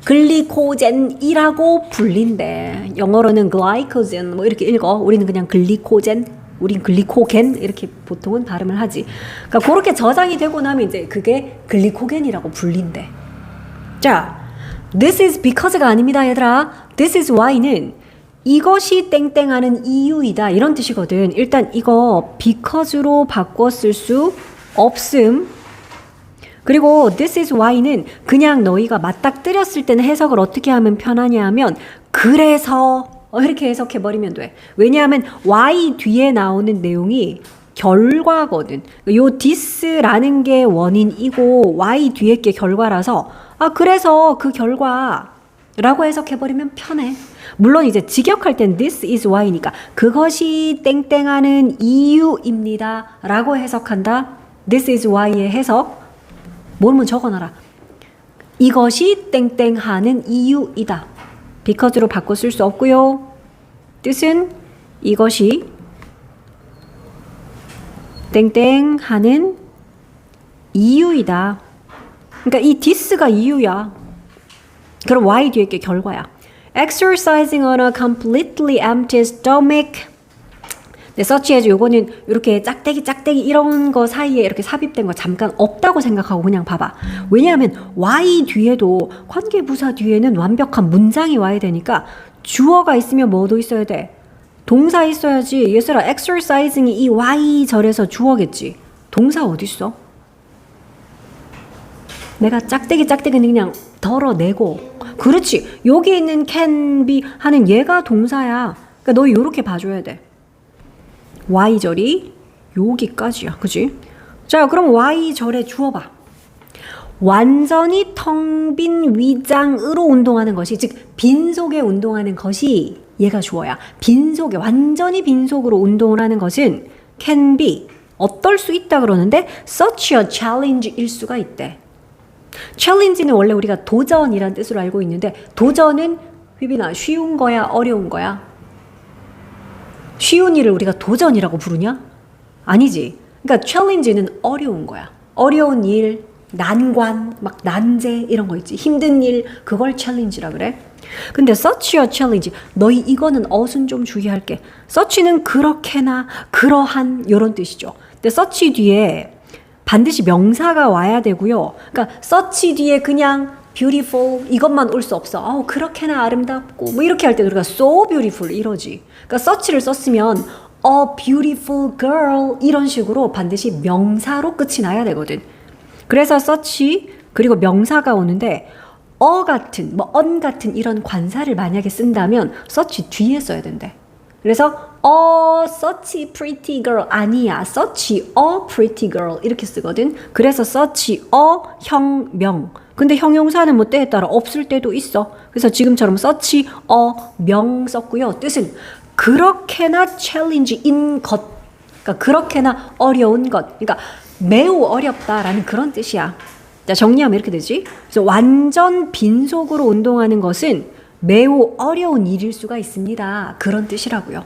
글리코젠이라고 불린대. 영어로는 glycogen 뭐 이렇게 읽어. 우리는 그냥 글리코젠, 우린 글리코겐 이렇게 보통은 발음을 하지. 그러니까 그렇게 저장이 되고 나면 이제 그게 글리코겐이라고 불린대. 자, 자, this is because가 아닙니다, 얘들아. this is why는 이것이 땡땡하는 이유이다 이런 뜻이거든. 일단 이거 because로 바꿔 쓸 수 없음. 그리고 this is why는 그냥 너희가 맞닥뜨렸을 때는 해석을 어떻게 하면 편하냐 하면 그래서 이렇게 해석해버리면 돼. 왜냐하면 why 뒤에 나오는 내용이 결과거든. 요 this라는 게 원인이고 y 뒤에 게 결과라서 그래서 그 결과라고 해석해버리면 편해. 물론 이제 직역할 땐 this is why니까 그것이 땡땡하는 이유입니다 라고 해석한다. this is why의 해석 뭐면 적어놔라. 이것이 땡땡하는 이유이다. because로 바꿔 쓸 수 없고요. 뜻은 이것이 땡땡하는 이유이다. 그러니까 이 this가 이유야. 그럼 why 뒤에 게 결과야. Exercising on a completely empty stomach. 네, such as 요거는 이렇게 짝대기 이런 거 사이에 이렇게 삽입된 거 잠깐 없다고 생각하고 그냥 봐봐. 왜냐하면 why 뒤에도 관계부사 뒤에는 완벽한 문장이 와야 되니까 주어가 있으면 뭐도 있어야 돼? 동사 있어야지. 얘들아 exercising이 이 y 절에서 주어겠지. 동사 어딨어? 내가 짝대기는 그냥 덜어내고 그렇지. 여기 있는 can be 하는 얘가 동사야. 그러니까 너 요렇게 봐줘야 돼. Y절이 여기까지야. 그지? 자, 그럼 Y절에 주어봐. 완전히 텅 빈 위장으로 운동하는 것이, 즉 빈속에 운동하는 것이 얘가 주어야. 빈속에, 완전히 빈속으로 운동을 하는 것은 can be, 어떨 수 있다 그러는데 such a challenge일 수가 있대. challenge는 원래 우리가 도전이란 뜻으로 알고 있는데 도전은 휘빈아 쉬운 거야 어려운 거야? 쉬운 일을 우리가 도전이라고 부르냐? 아니지. 그러니까 challenge는 어려운 거야. 어려운 일, 난관, 막 난제 이런 거 있지. 힘든 일, 그걸 challenge라 그래. 근데 such a challenge, 너희 이거는 어순 좀 주의할게. such는 그렇게나 그러한 이런 뜻이죠. 근데 such 뒤에 반드시 명사가 와야 되고요. 그러니까 such 뒤에 그냥 beautiful 이것만 올 수 없어. 그렇게나 아름답고 뭐 이렇게 할 때 우리가 so beautiful 이러지. 그러니까 such를 썼으면 a beautiful girl 이런 식으로 반드시 명사로 끝이 나야 되거든. 그래서 such 그리고 명사가 오는데 같은 뭐 on 같은 이런 관사를 만약에 쓴다면 such 뒤에 써야 된대. 그래서 such pretty girl 아니야. such a pretty girl 이렇게 쓰거든. 그래서 such a 형명. 근데 형용사는 뭐 때에 따라 없을 때도 있어. 그래서 지금처럼 such a 명 썼고요. 뜻은 그렇게나 challenging 것. 그러니까 그렇게나 어려운 것. 그러니까 매우 어렵다라는 그런 뜻이야. 자, 정리하면 이렇게 되지. 그래서 완전 빈속으로 운동하는 것은 매우 어려운 일일 수가 있습니다. 그런 뜻이라고요.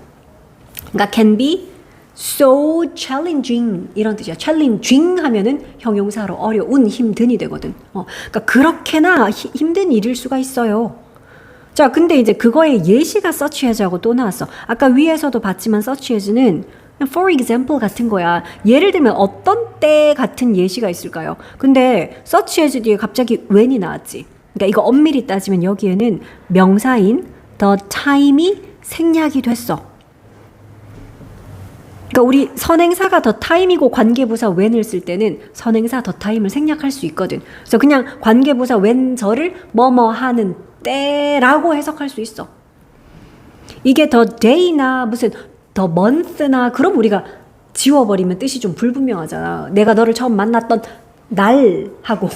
그러니까 can be so challenging 이런 뜻이야. challenging 하면은 형용사로 어려운, 힘든이 되거든. 그러니까 그렇게나 힘든 일일 수가 있어요. 자, 근데 이제 그거에 예시가 such as하고 또 나왔어. 아까 위에서도 봤지만 such as는 for example 같은 거야. 예를 들면 어떤 때 같은 예시가 있을까요? 근데 such as 뒤에 갑자기 when이 나왔지. 그러니까 이거 엄밀히 따지면 여기에는 명사인 the time이 생략이 됐어. 그러니까 우리 선행사가 the time이고 관계부사 when을 쓸 때는 선행사 the time을 생략할 수 있거든. 그래서 그냥 관계부사 when절을 뭐뭐 하는 때라고 해석할 수 있어. 이게 the day나 무슨 the month나 그럼 우리가 지워버리면 뜻이 좀 불분명하잖아. 내가 너를 처음 만났던 날하고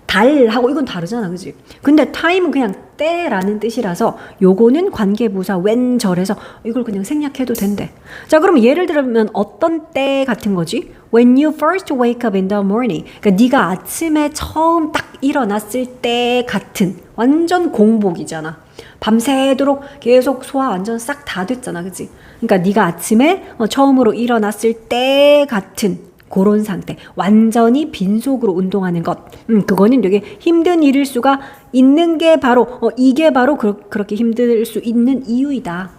달하고 이건 다르잖아. 그치? 근데 time은 그냥 때라는 뜻이라서 요거는 관계부사 when절에서 이걸 그냥 생략해도 된대. 자, 그럼 예를 들면 어떤 때 같은 거지? When you first wake up in the morning. 그러니까 네가 아침에 처음 딱 일어났을 때 같은 완전 공복이잖아. 밤새도록 계속 소화 완전 싹 다 됐잖아. 그치? 그러니까 네가 아침에 처음으로 일어났을 때 같은 그런 상태, 완전히 빈속으로 운동하는 것, 그거는 되게 힘든 일일 수가 있는 게 바로 이게 바로 그렇게 힘들 수 있는 이유이다.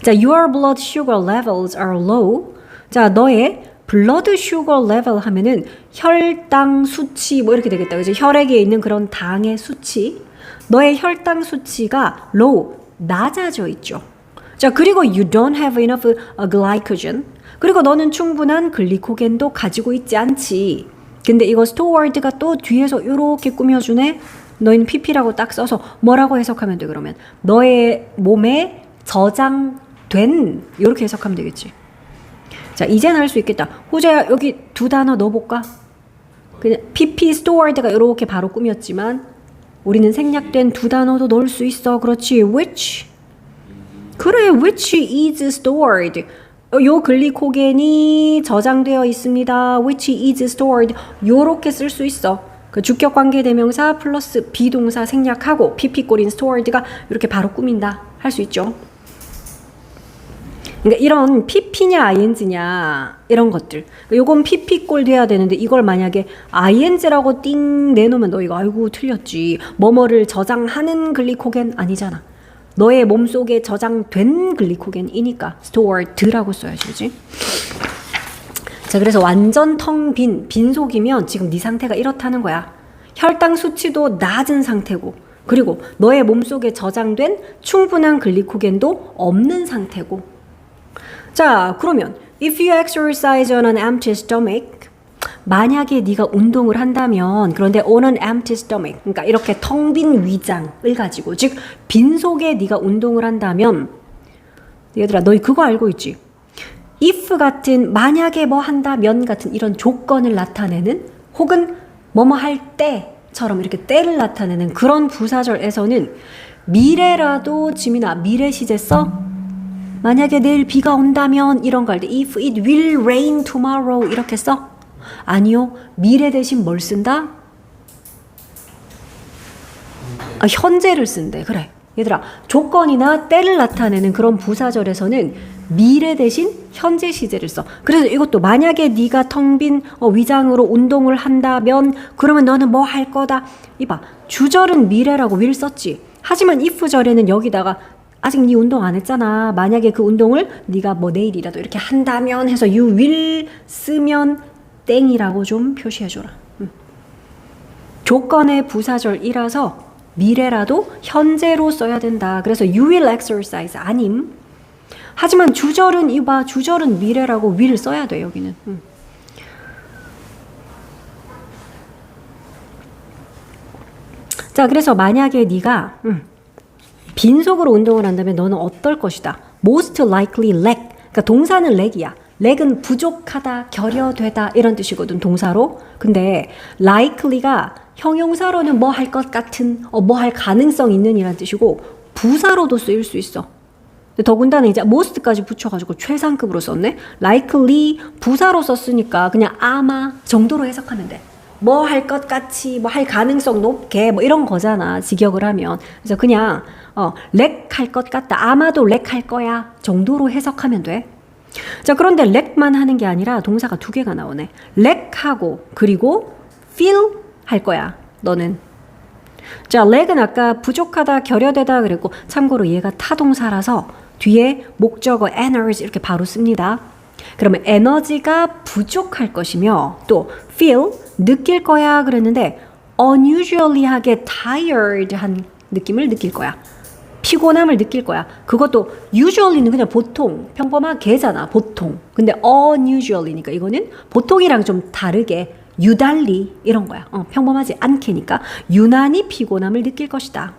자, your blood sugar levels are low. 자, 너의 blood sugar level 하면은 혈당 수치 뭐 이렇게 되겠다. 그죠? 혈액에 있는 그런 당의 수치. 너의 혈당 수치가 low, 낮아져 있죠. 자, 그리고 you don't have enough glycogen. 그리고 너는 충분한 글리코겐도 가지고 있지 않지. 근데 이거 stored가 또 뒤에서 이렇게 꾸며주네. 너희는 pp라고 딱 써서 뭐라고 해석하면 돼 그러면? 너의 몸에 저장된 이렇게 해석하면 되겠지. 자, 이제는 할 수 있겠다. 호재야, 여기 두 단어 넣어볼까? 그냥 pp stored가 이렇게 바로 꾸몄지만 우리는 생략된 두 단어도 넣을 수 있어. 그렇지. which. 그래, which is stored. 요 글리코겐이 저장되어 있습니다. which is stored. 요렇게 쓸 수 있어. 그 주격 관계 대명사 플러스 비동사 생략하고 pp 꼴인 stored가 이렇게 바로 꾸민다. 할 수 있죠. 그러니까 이런 pp냐 ing냐 이런 것들. 요건 pp 꼴 돼야 되는데 이걸 만약에 ing라고 띵 내놓으면 너 이거 아이고 틀렸지. 뭐뭐를 저장하는 글리코겐 아니잖아. 너의 몸속에 저장된 글리코겐이니까 stored라고 써야지. 그치? 자, 그래서 완전 텅 빈 속이면 지금 네 상태가 이렇다는 거야. 혈당 수치도 낮은 상태고 그리고 너의 몸속에 저장된 충분한 글리코겐도 없는 상태고. 자, 그러면 if you exercise on an empty stomach, 만약에 네가 운동을 한다면 그런데 on an empty stomach, 그러니까 이렇게 텅 빈 위장을 가지고 즉 빈속에 네가 운동을 한다면 얘들아 너희 그거 알고 있지? if 같은 만약에 뭐 한다면 같은 이런 조건을 나타내는 혹은 뭐뭐 할 때처럼 이렇게 때를 나타내는 그런 부사절에서는 미래라도 지민아 미래 시제 써? 만약에 내일 비가 온다면 이런 거 할 때 if it will rain tomorrow 이렇게 써? 아니요. 미래 대신 뭘 쓴다? 아, 현재를 쓴대. 그래. 얘들아 조건이나 때를 나타내는 그런 부사절에서는 미래 대신 현재 시제를 써. 그래서 이것도 만약에 네가 텅 빈 위장으로 운동을 한다면 그러면 너는 뭐 할 거다. 이봐. 주절은 미래라고 will 썼지. 하지만 if절에는 여기다가 아직 네 운동 안 했잖아. 만약에 그 운동을 네가 뭐 내일이라도 이렇게 한다면 해서 you will 쓰면 땡이라고 좀 표시해줘라. 조건의 부사절이라서 미래라도 현재로 써야 된다. 그래서 you will exercise 아님. 하지만 주절은 이봐. 주절은 미래라고 will 써야 돼 여기는. 자, 그래서 만약에 네가 빈속으로 운동을 한다면 너는 어떨 것이다. Most likely lack. 그러니까 동사는 lack이야. lack은 부족하다, 결여되다 이런 뜻이거든 동사로. 근데 likely가 형용사로는 뭐 할 것 같은, 뭐 할 가능성 있는 이란 뜻이고 부사로도 쓰일 수 있어. 더군다나 이제 most까지 붙여가지고 최상급으로 썼네. likely 부사로 썼으니까 그냥 아마 정도로 해석하면 돼. 뭐 할 것 같이, 뭐 할 가능성 높게, 뭐 이런 거잖아. 직역을 하면. 그래서 그냥 렉 할 것 같다. 아마도 렉 할 거야. 정도로 해석하면 돼. 자, 그런데 렉만 하는 게 아니라 동사가 두 개가 나오네. 렉하고 그리고 feel 할 거야. 너는. 자, 렉은 아까 부족하다, 결여되다 그랬고 참고로 얘가 타동사라서 뒤에 목적어 energy 이렇게 바로 씁니다. 그러면 에너지가 부족할 것이며 또 feel 느낄 거야 그랬는데 unusually하게 tired한 느낌을 느낄 거야. 피곤함을 느낄 거야. 그것도 usually는 그냥 보통, 평범하게잖아. 보통. 근데 unusually니까 이거는 보통이랑 좀 다르게 유달리 이런 거야. 평범하지 않게니까 유난히 피곤함을 느낄 것이다.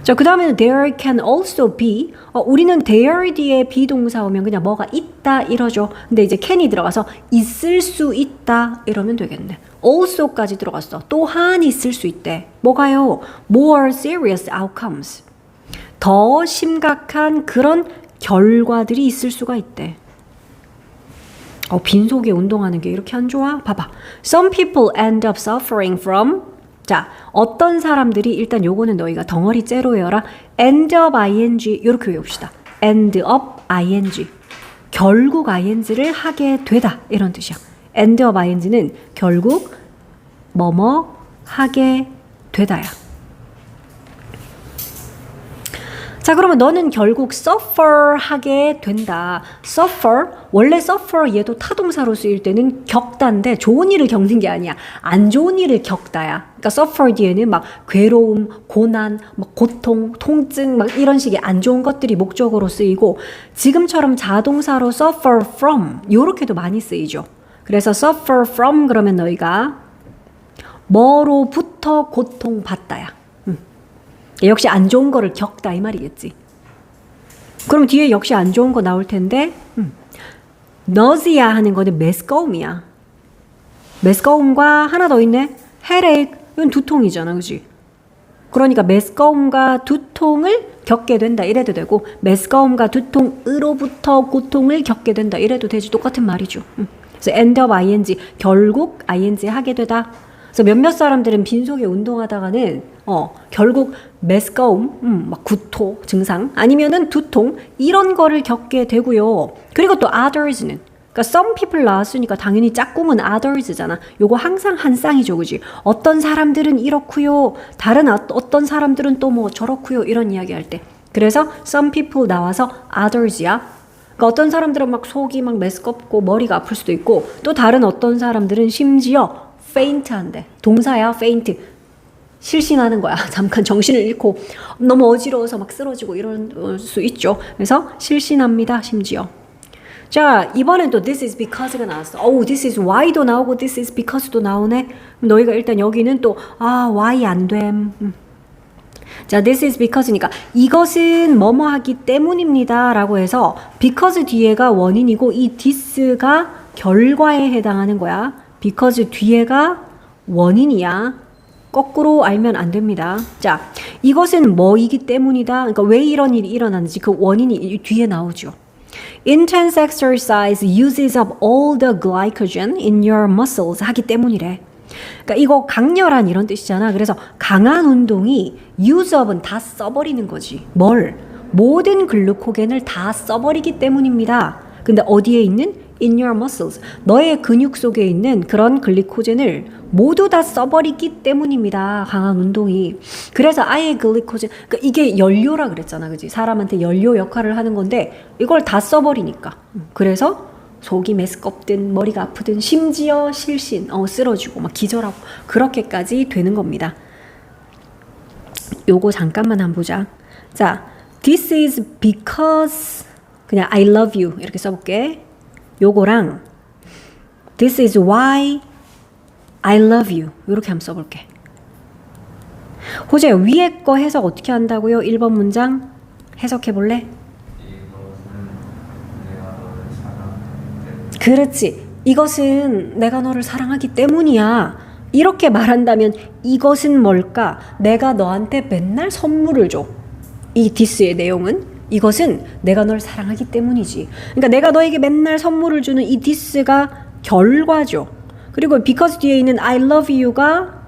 자, 그 다음에는 there can also be. 우리는 there 뒤에 비동사 오면 그냥 뭐가 있다 이러죠. 근데 이제 can이 들어가서 있을 수 있다 이러면 되겠네. also까지 들어갔어. 또한 있을 수 있대. 뭐가요? more serious outcomes. 더 심각한 그런 결과들이 있을 수가 있대. 빈속에 운동하는 게 이렇게 안 좋아? 봐봐. Some people end up suffering from. 자, 어떤 사람들이 일단 요거는 너희가 덩어리 째로 외워라. end up ing 이렇게 외웁시다. end up ing. 결국 ing를 하게 되다 이런 뜻이야. end up ing는 결국 뭐뭐 하게 되다야. 자, 그러면 너는 결국 suffer 하게 된다. suffer, 원래 suffer 얘도 타동사로 쓰일 때는 겪다인데 좋은 일을 겪는 게 아니야. 안 좋은 일을 겪다야. 그러니까 suffer 뒤에는 막 괴로움, 고난, 막 고통, 통증 막 이런 식의 안 좋은 것들이 목적으로 쓰이고 지금처럼 자동사로 suffer from 요렇게도 많이 쓰이죠. 그래서 suffer from 그러면 너희가 뭐로부터 고통받다야. 역시 안 좋은 거를 겪다 이 말이겠지. 그럼 뒤에 역시 안 좋은 거 나올 텐데 nausea 하는 거는 메스꺼움이야. 메스꺼움과 하나 더 있네. headache 이건 두통이잖아. 그지? 그러니까 메스꺼움과 두통을 겪게 된다 이래도 되고 메스꺼움과 두통으로부터 고통을 겪게 된다 이래도 되지. 똑같은 말이죠. 그래서 end up ing 결국 ing 하게 되다. 그래서 몇몇 사람들은 빈속에 운동하다가는 결국 메스꺼움, 막 구토 증상 아니면은 두통 이런 거를 겪게 되고요. 그리고 또 others는 그러니까 some people 나왔으니까 당연히 짝꿍은 others잖아. 요거 항상 한 쌍이죠, 그지? 어떤 사람들은 이렇고요, 다른 어떤 사람들은 또 뭐 저렇고요 이런 이야기할 때. 그래서 some people 나와서 others야. 그러니까 어떤 사람들은 막 속이 막 메스껍고 머리가 아플 수도 있고 또 다른 어떤 사람들은 심지어 faint한데 동사야 faint 실신하는 거야. 잠깐 정신을 잃고 너무 어지러워서 막 쓰러지고 이럴 수 있죠. 그래서 실신합니다. 심지어. 자, 이번엔 또 this is because가 나왔어. this is why도 나오고 this is because도 나오네. 너희가 일단 여기는 또 why 안 됨. 자, this is because니까 이것은 뭐뭐 하기 때문입니다 라고 해서 because 뒤에가 원인이고 이 this가 결과에 해당하는 거야. because 뒤에가 원인이야. 거꾸로 알면 안 됩니다. 자, 이것은 뭐이기 때문이다. 그러니까 왜 이런 일이 일어났는지 그 원인이 뒤에 나오죠. Intense exercise uses up all the glycogen in your muscles 하기 때문이래. 그러니까 이거 강렬한 이런 뜻이잖아. 그래서 강한 운동이 use up은 다 써버리는 거지. 뭘? 모든 글루코겐을 다 써버리기 때문입니다. 근데 어디에 있는? In your muscles. 너의 근육 속에 있는 그런 글리코젠을 모두 다 써버리기 때문입니다. 강한 운동이. 그래서 아예 글리코젠, 그러니까 이게 연료라 그랬잖아. 그지? 사람한테 연료 역할을 하는 건데 이걸 다 써버리니까. 그래서 속이 메스껍든 머리가 아프든 심지어 실신, 쓰러지고 막 기절하고 그렇게까지 되는 겁니다. 요거 잠깐만 한번 보자. 자, this is because 그냥 I love you 이렇게 써볼게. 요거랑 this is why I love you 이렇게 한번 써볼게. 호재 위에 거 해석 어떻게 한다고요? 1번 문장 해석해 볼래? 그렇지. 이것은 내가 너를 사랑하기 때문이야. 이렇게 말한다면 이것은 뭘까? 내가 너한테 맨날 선물을 줘. 이 this의 내용은 이것은 내가 널 사랑하기 때문이지. 그러니까 내가 너에게 맨날 선물을 주는 이 this가 결과죠. 그리고 because 뒤에 있는 I love you가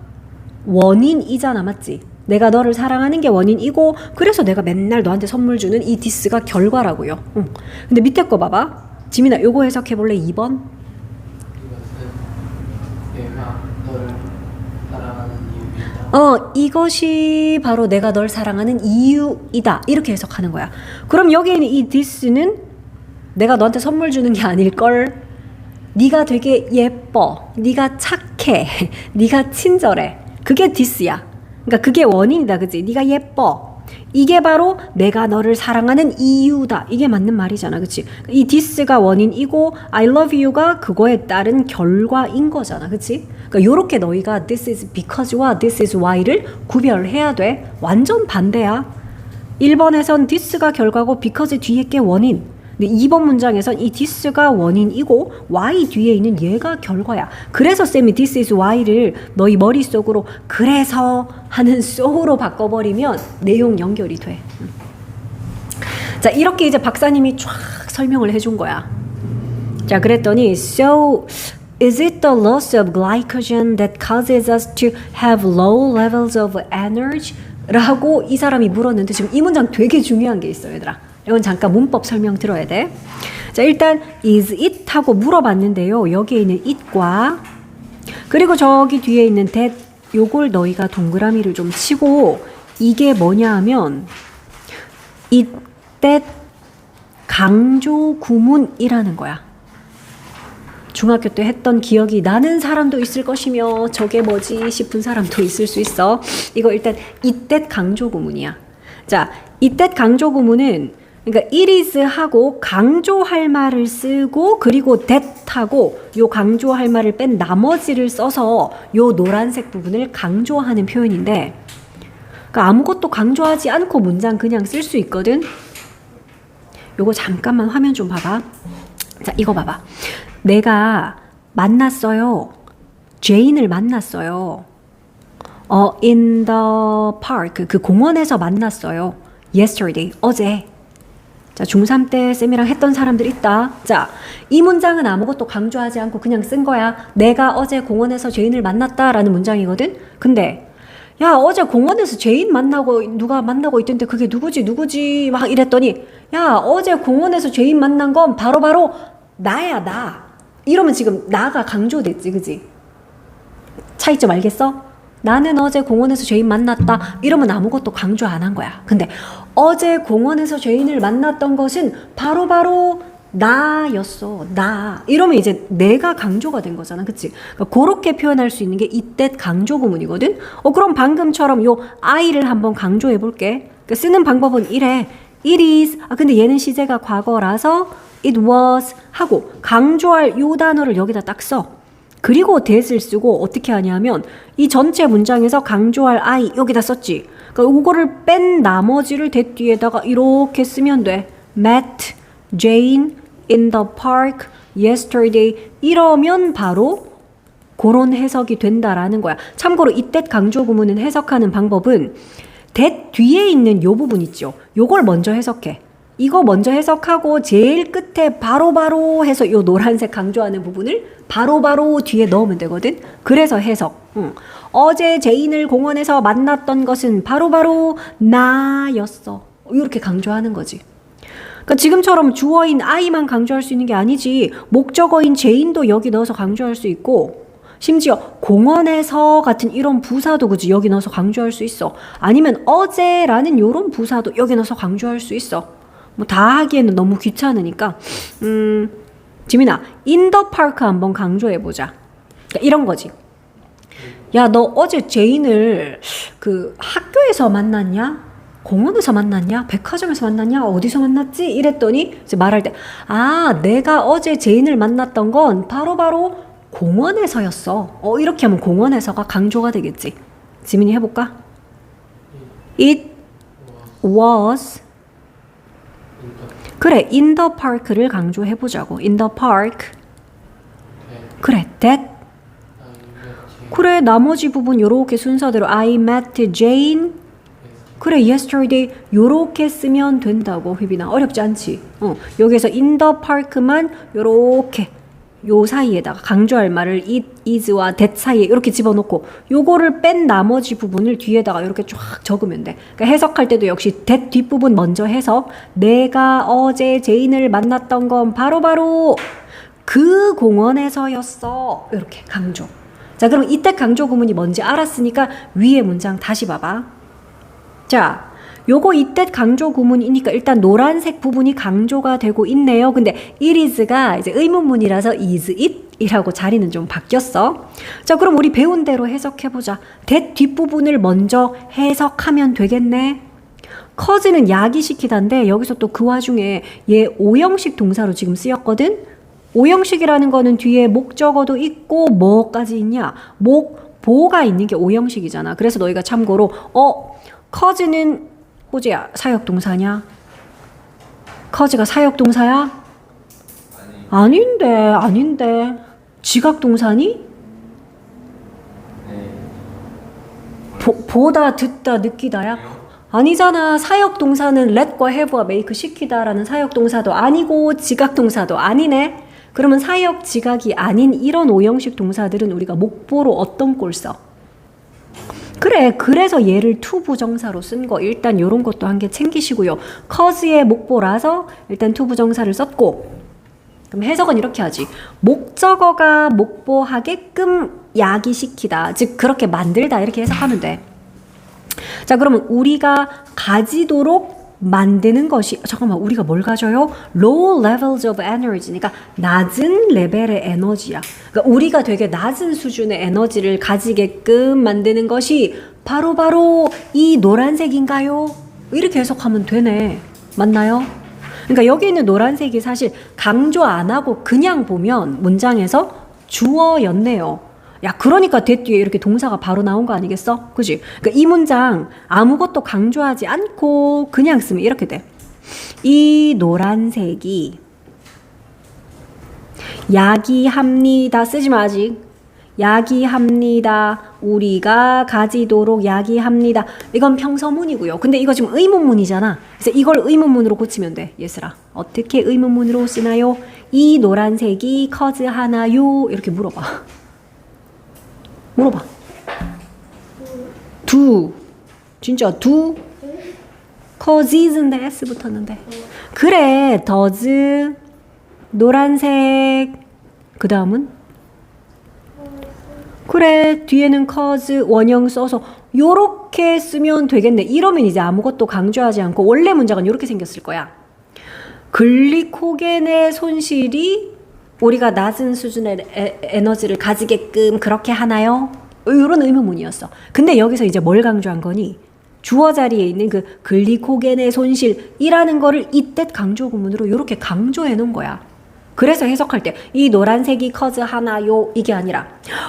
원인이잖아. 맞지? 내가 너를 사랑하는 게 원인이고 그래서 내가 맨날 너한테 선물 주는 이 this가 결과라고요. 근데 밑에 거 봐봐. 지민아 요거 해석해 볼래? 2번. 이것이 바로 내가 널 사랑하는 이유이다. 이렇게 해석하는 거야. 그럼 여기에 있는 이 this는 내가 너한테 선물 주는 게 아닐걸. 네가 되게 예뻐. 네가 착해. 네가 친절해. 그게 this야. 그러니까 그게 원인이다. 그치? 네가 예뻐. 이게 바로 내가 너를 사랑하는 이유다. 이게 맞는 말이잖아. 그치? 이 this가 원인이고 I love you가 그거에 따른 결과인 거잖아. 그치? 그러니까 요렇게 너희가 this is because와 this is why를 구별해야 돼. 완전 반대야. 1번에선 this가 결과고 because 뒤에 게 원인. 근데 2번 문장에선 이 this가 원인이고 why 뒤에 있는 얘가 결과야. 그래서 쌤이 this is why를 너희 머릿속으로 그래서 하는 so로 바꿔버리면 내용 연결이 돼. 자, 이렇게 이제 박사님이 쫙 설명을 해준 거야. 자, 그랬더니 so is it the loss of glycogen that causes us to have low levels of energy? 라고 이 사람이 물었는데 지금 이 문장 되게 중요한 게 있어요, 얘들아. 이건 잠깐 문법 설명 들어야 돼. 자, 일단 is it 하고 물어봤는데요. 여기에 있는 it과 그리고 저기 뒤에 있는 that 요걸 너희가 동그라미를 좀 치고 이게 뭐냐 하면 이때 강조 구문이라는 거야. 중학교 때 했던 기억이 나는 사람도 있을 것이며 저게 뭐지 싶은 사람도 있을 수 있어. 이거 일단 이때 강조 구문이야. 자, 이때 강조 구문은 그러니까 it is 하고 강조할 말을 쓰고 그리고 that 하고 요 강조할 말을 뺀 나머지를 써서 요 노란색 부분을 강조하는 표현인데 그러니까 아무것도 강조하지 않고 문장 그냥 쓸 수 있거든. 요거 잠깐만 화면 좀 봐봐. 자, 이거 봐봐. 내가 만났어요. 제인을 만났어요. in the park. 그 공원에서 만났어요. yesterday. 어제. 자, 중3 때 쌤이랑 했던 사람들 있다. 자, 이 문장은 아무것도 강조하지 않고 그냥 쓴 거야. 내가 어제 공원에서 제인을 만났다라는 문장이거든. 근데 야, 어제 공원에서 제인 만나고 누가 만나고 있던데 그게 누구지 막 이랬더니 야, 어제 공원에서 제인 만난 건 바로 나야, 나. 이러면 지금 나가 강조됐지, 그지? 차이점 알겠어? 나는 어제 공원에서 죄인 만났다. 이러면 아무것도 강조 안 한 거야. 근데 어제 공원에서 죄인을 만났던 것은 바로 나였어. 나. 이러면 이제 내가 강조가 된 거잖아. 그치? 그러니까 그렇게 표현할 수 있는 게 이때 강조 구문이거든? 그럼 방금처럼 요 I를 한번 강조해 볼게. 그러니까 쓰는 방법은 이래. It is. 근데 얘는 시제가 과거라서 it was 하고 강조할 요 단어를 여기다 딱 써. 그리고 that을 쓰고 어떻게 하냐면 이 전체 문장에서 강조할 I 여기다 썼지. 그러니까 이거를 뺀 나머지를 that 뒤에다가 이렇게 쓰면 돼. Met Jane in the park yesterday. 이러면 바로 그런 해석이 된다라는 거야. 참고로 이때 강조 구문은 해석하는 방법은 that 뒤에 있는 요 부분 있죠. 요걸 먼저 해석해. 이거 먼저 해석하고 제일 끝에 바로 해서 요 노란색 강조하는 부분을 바로 뒤에 넣으면 되거든. 그래서 해석. 어제 제인을 공원에서 만났던 것은 바로 나였어. 이렇게 강조하는 거지. 그러니까 지금처럼 주어인 I만 강조할 수 있는 게 아니지. 목적어인 제인도 여기 넣어서 강조할 수 있고 심지어 공원에서 같은 이런 부사도 그지 여기 넣어서 강조할 수 있어. 아니면 어제라는 요런 부사도 여기 넣어서 강조할 수 있어. 뭐 다 하기에는 너무 귀찮으니까 지민아 in the park 한번 강조해보자. 그러니까 이런 거지. 야, 너 어제 제인을 그 학교에서 만났냐? 공원에서 만났냐? 백화점에서 만났냐? 어디서 만났지? 이랬더니 이제 말할 때 내가 어제 제인을 만났던 건 바로 공원에서였어. 이렇게 하면 공원에서가 강조가 되겠지. 지민이 해볼까? It was 그래, in the park를 강조해보자고. in the park. 그래, that. 그래, 나머지 부분 요렇게 순서대로 I met Jane. 그래, yesterday 요렇게 쓰면 된다고. 휘빈아, 어렵지 않지? 여기서 in the park만 요렇게 요 사이에다가 강조할 말을 it, is와 that 사이에 이렇게 집어넣고 요거를 뺀 나머지 부분을 뒤에다가 이렇게 쫙 적으면 돼. 그러니까 해석할 때도 역시 that 뒷부분 먼저 해석. 내가 어제 제인을 만났던 건 바로 그 공원에서였어. 이렇게 강조. 자, 그럼 이때 강조 구문이 뭔지 알았으니까 위에 문장 다시 봐봐. 자, 요거 이때 강조 구문이니까 일단 노란색 부분이 강조가 되고 있네요. 근데 it is가 이제 의문문이라서 is it 이라고 자리는 좀 바뀌었어. 자, 그럼 우리 배운 대로 해석해보자. that 뒷부분을 먼저 해석하면 되겠네. cause는 야기시키다인데 여기서 또 그 와중에 얘 오형식 동사로 지금 쓰였거든. 오형식이라는 거는 뒤에 목적어도 있고 뭐까지 있냐? 보가 있는 게 오형식이잖아. 그래서 너희가 참고로 cause는 호재야, 사역동사냐? cause가 사역동사야? 아닌데. 지각동사니? 보다, 듣다, 느끼다야? 아니잖아. 사역동사는 let과 have와 make 시키다라는 사역동사도 아니고 지각동사도 아니네. 그러면 사역, 지각이 아닌 이런 오형식 동사들은 우리가 목보로 어떤 꼴 써? 그래, 그래서 얘를 to 부정사로 쓴 거 일단 요런 것도 한 개 챙기시고요. cause의 목보라서 일단 to 부정사를 썼고, 그럼 해석은 이렇게 하지. 목적어가 목보하게끔 야기시키다, 즉 그렇게 만들다 이렇게 해석하면 돼. 자, 그러면 우리가 가지도록 만드는 것이 잠깐만 우리가 뭘 가져요? Low levels of energy 그러니까 낮은 레벨의 에너지야. 그러니까 우리가 되게 낮은 수준의 에너지를 가지게끔 만드는 것이 바로 이 노란색인가요? 이렇게 해석하면 되네. 맞나요? 그러니까 여기 있는 노란색이 사실 강조 안 하고 그냥 보면 문장에서 주어였네요. 야, 그러니까 대 뒤에 이렇게 동사가 바로 나온 거 아니겠어? 그지? 그러니까 이 문장 아무것도 강조하지 않고 그냥 쓰면 이렇게 돼. 이 노란색이 야기합니다. 쓰지 마, 아직. 야기합니다. 우리가 가지도록 야기합니다. 이건 평서문이고요. 근데 이거 지금 의문문이잖아. 그래서 이걸 의문문으로 고치면 돼. 예슬아. 어떻게 의문문으로 쓰나요? 이 노란색이 커즈하나요? 이렇게 물어봐. do. 진짜 do. cause인데 s 붙었는데. 그래. does. 노란색. 그 다음은? 그래. 뒤에는 cause 원형 써서 요렇게 쓰면 되겠네. 이러면 이제 아무것도 강조하지 않고 원래 문장은 요렇게 생겼을 거야. 글리코겐의 손실이 우리가 낮은 수준의 에너지를 가지게끔 그렇게 하나요? 이런 의문문이었어. 근데 여기서 이제 뭘 강조한 거니? 주어 자리에 있는 그 글리코겐의 손실이라는 거를 이때 강조 구문으로 이렇게 강조해 놓은 거야. 그래서 해석할 때 이 노란색이 커즈하나요? 이게 아니라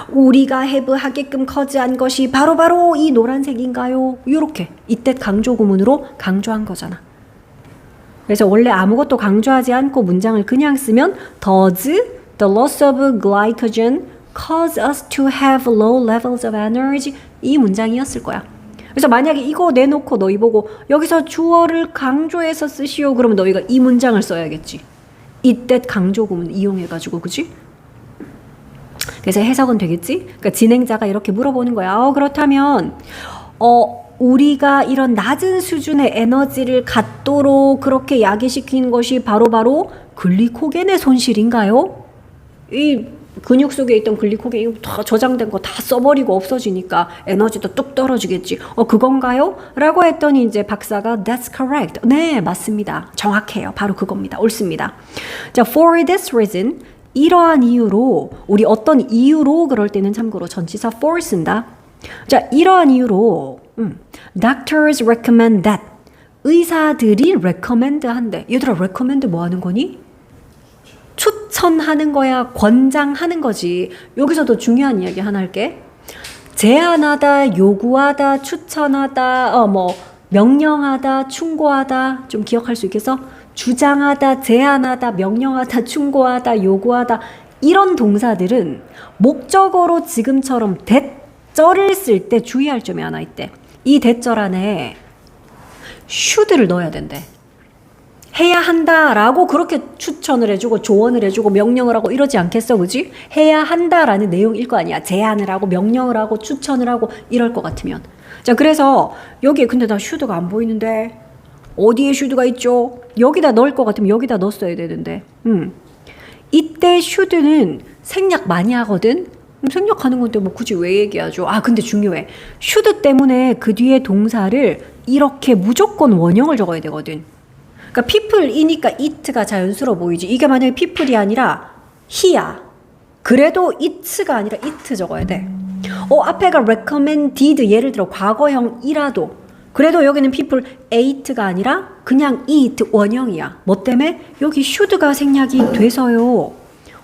우리가 해부하게끔 커즈한 것이 바로 이 노란색인가요? 이렇게 이때 강조 구문으로 강조한 거잖아. 그래서 원래 아무것도 강조하지 않고 문장을 그냥 쓰면 Does the loss of glycogen cause us to have low levels of energy? 이 문장이었을 거야. 그래서 만약에 이거 내놓고 너희 보고 여기서 주어를 강조해서 쓰시오 그러면 너희가 이 문장을 써야겠지. 이때 강조 구문 이용해가지고 그치? 그래서 해석은 되겠지? 그러니까 진행자가 이렇게 물어보는 거야. 그렇다면 우리가 이런 낮은 수준의 에너지를 갖도록 그렇게 야기시킨 것이 바로 글리코겐의 손실인가요? 이 근육 속에 있던 글리코겐이 다 저장된 거 다 써버리고 없어지니까 에너지도 뚝 떨어지겠지. 그건가요? 라고 했더니 이제 박사가 That's correct. 네, 맞습니다. 정확해요. 바로 그겁니다. 옳습니다. 자, for this reason 이러한 이유로 우리 어떤 이유로 그럴 때는 참고로 전치사 for 쓴다. 자, 이러한 이유로 Doctors recommend that. 의사들이 recommend 한대. 얘들아, recommend 뭐 하는 거니? 추천하는 거야, 권장하는 거지. 여기서도 중요한 이야기 하나 할게. 제안하다, 요구하다, 추천하다, 명령하다, 충고하다. 좀 기억할 수 있겠어? 주장하다, 제안하다, 명령하다, 충고하다, 요구하다. 이런 동사들은 목적어로 지금처럼 대절을 쓸 때 주의할 점이 하나 있대. 이 대절 안에 should를 넣어야 된대. 해야 한다라고 그렇게 추천을 해주고 조언을 해주고 명령을 하고 이러지 않겠어, 그지? 해야 한다라는 내용일 거 아니야. 제안을 하고 명령을 하고 추천을 하고 이럴 것 같으면. 자, 그래서 여기에 근데 나 should가 안 보이는데 어디에 should가 있죠? 여기다 넣을 것 같으면 여기다 넣었어야 되는데. 이때 should는 생략 많이 하거든. 생략하는 건데 뭐 굳이 왜 얘기하죠? 근데 중요해. should 때문에 그 뒤에 동사를 이렇게 무조건 원형을 적어야 되거든. 그러니까 people이니까 it가 자연스러워 보이지. 이게 만약에 people이 아니라 he야. 그래도 it가 아니라 it 적어야 돼. 앞에가 recommended 예를 들어 과거형이라도 그래도 여기는 people ate가 아니라 그냥 eat 원형이야. 뭐 때문에? 여기 should가 생략이 돼서요.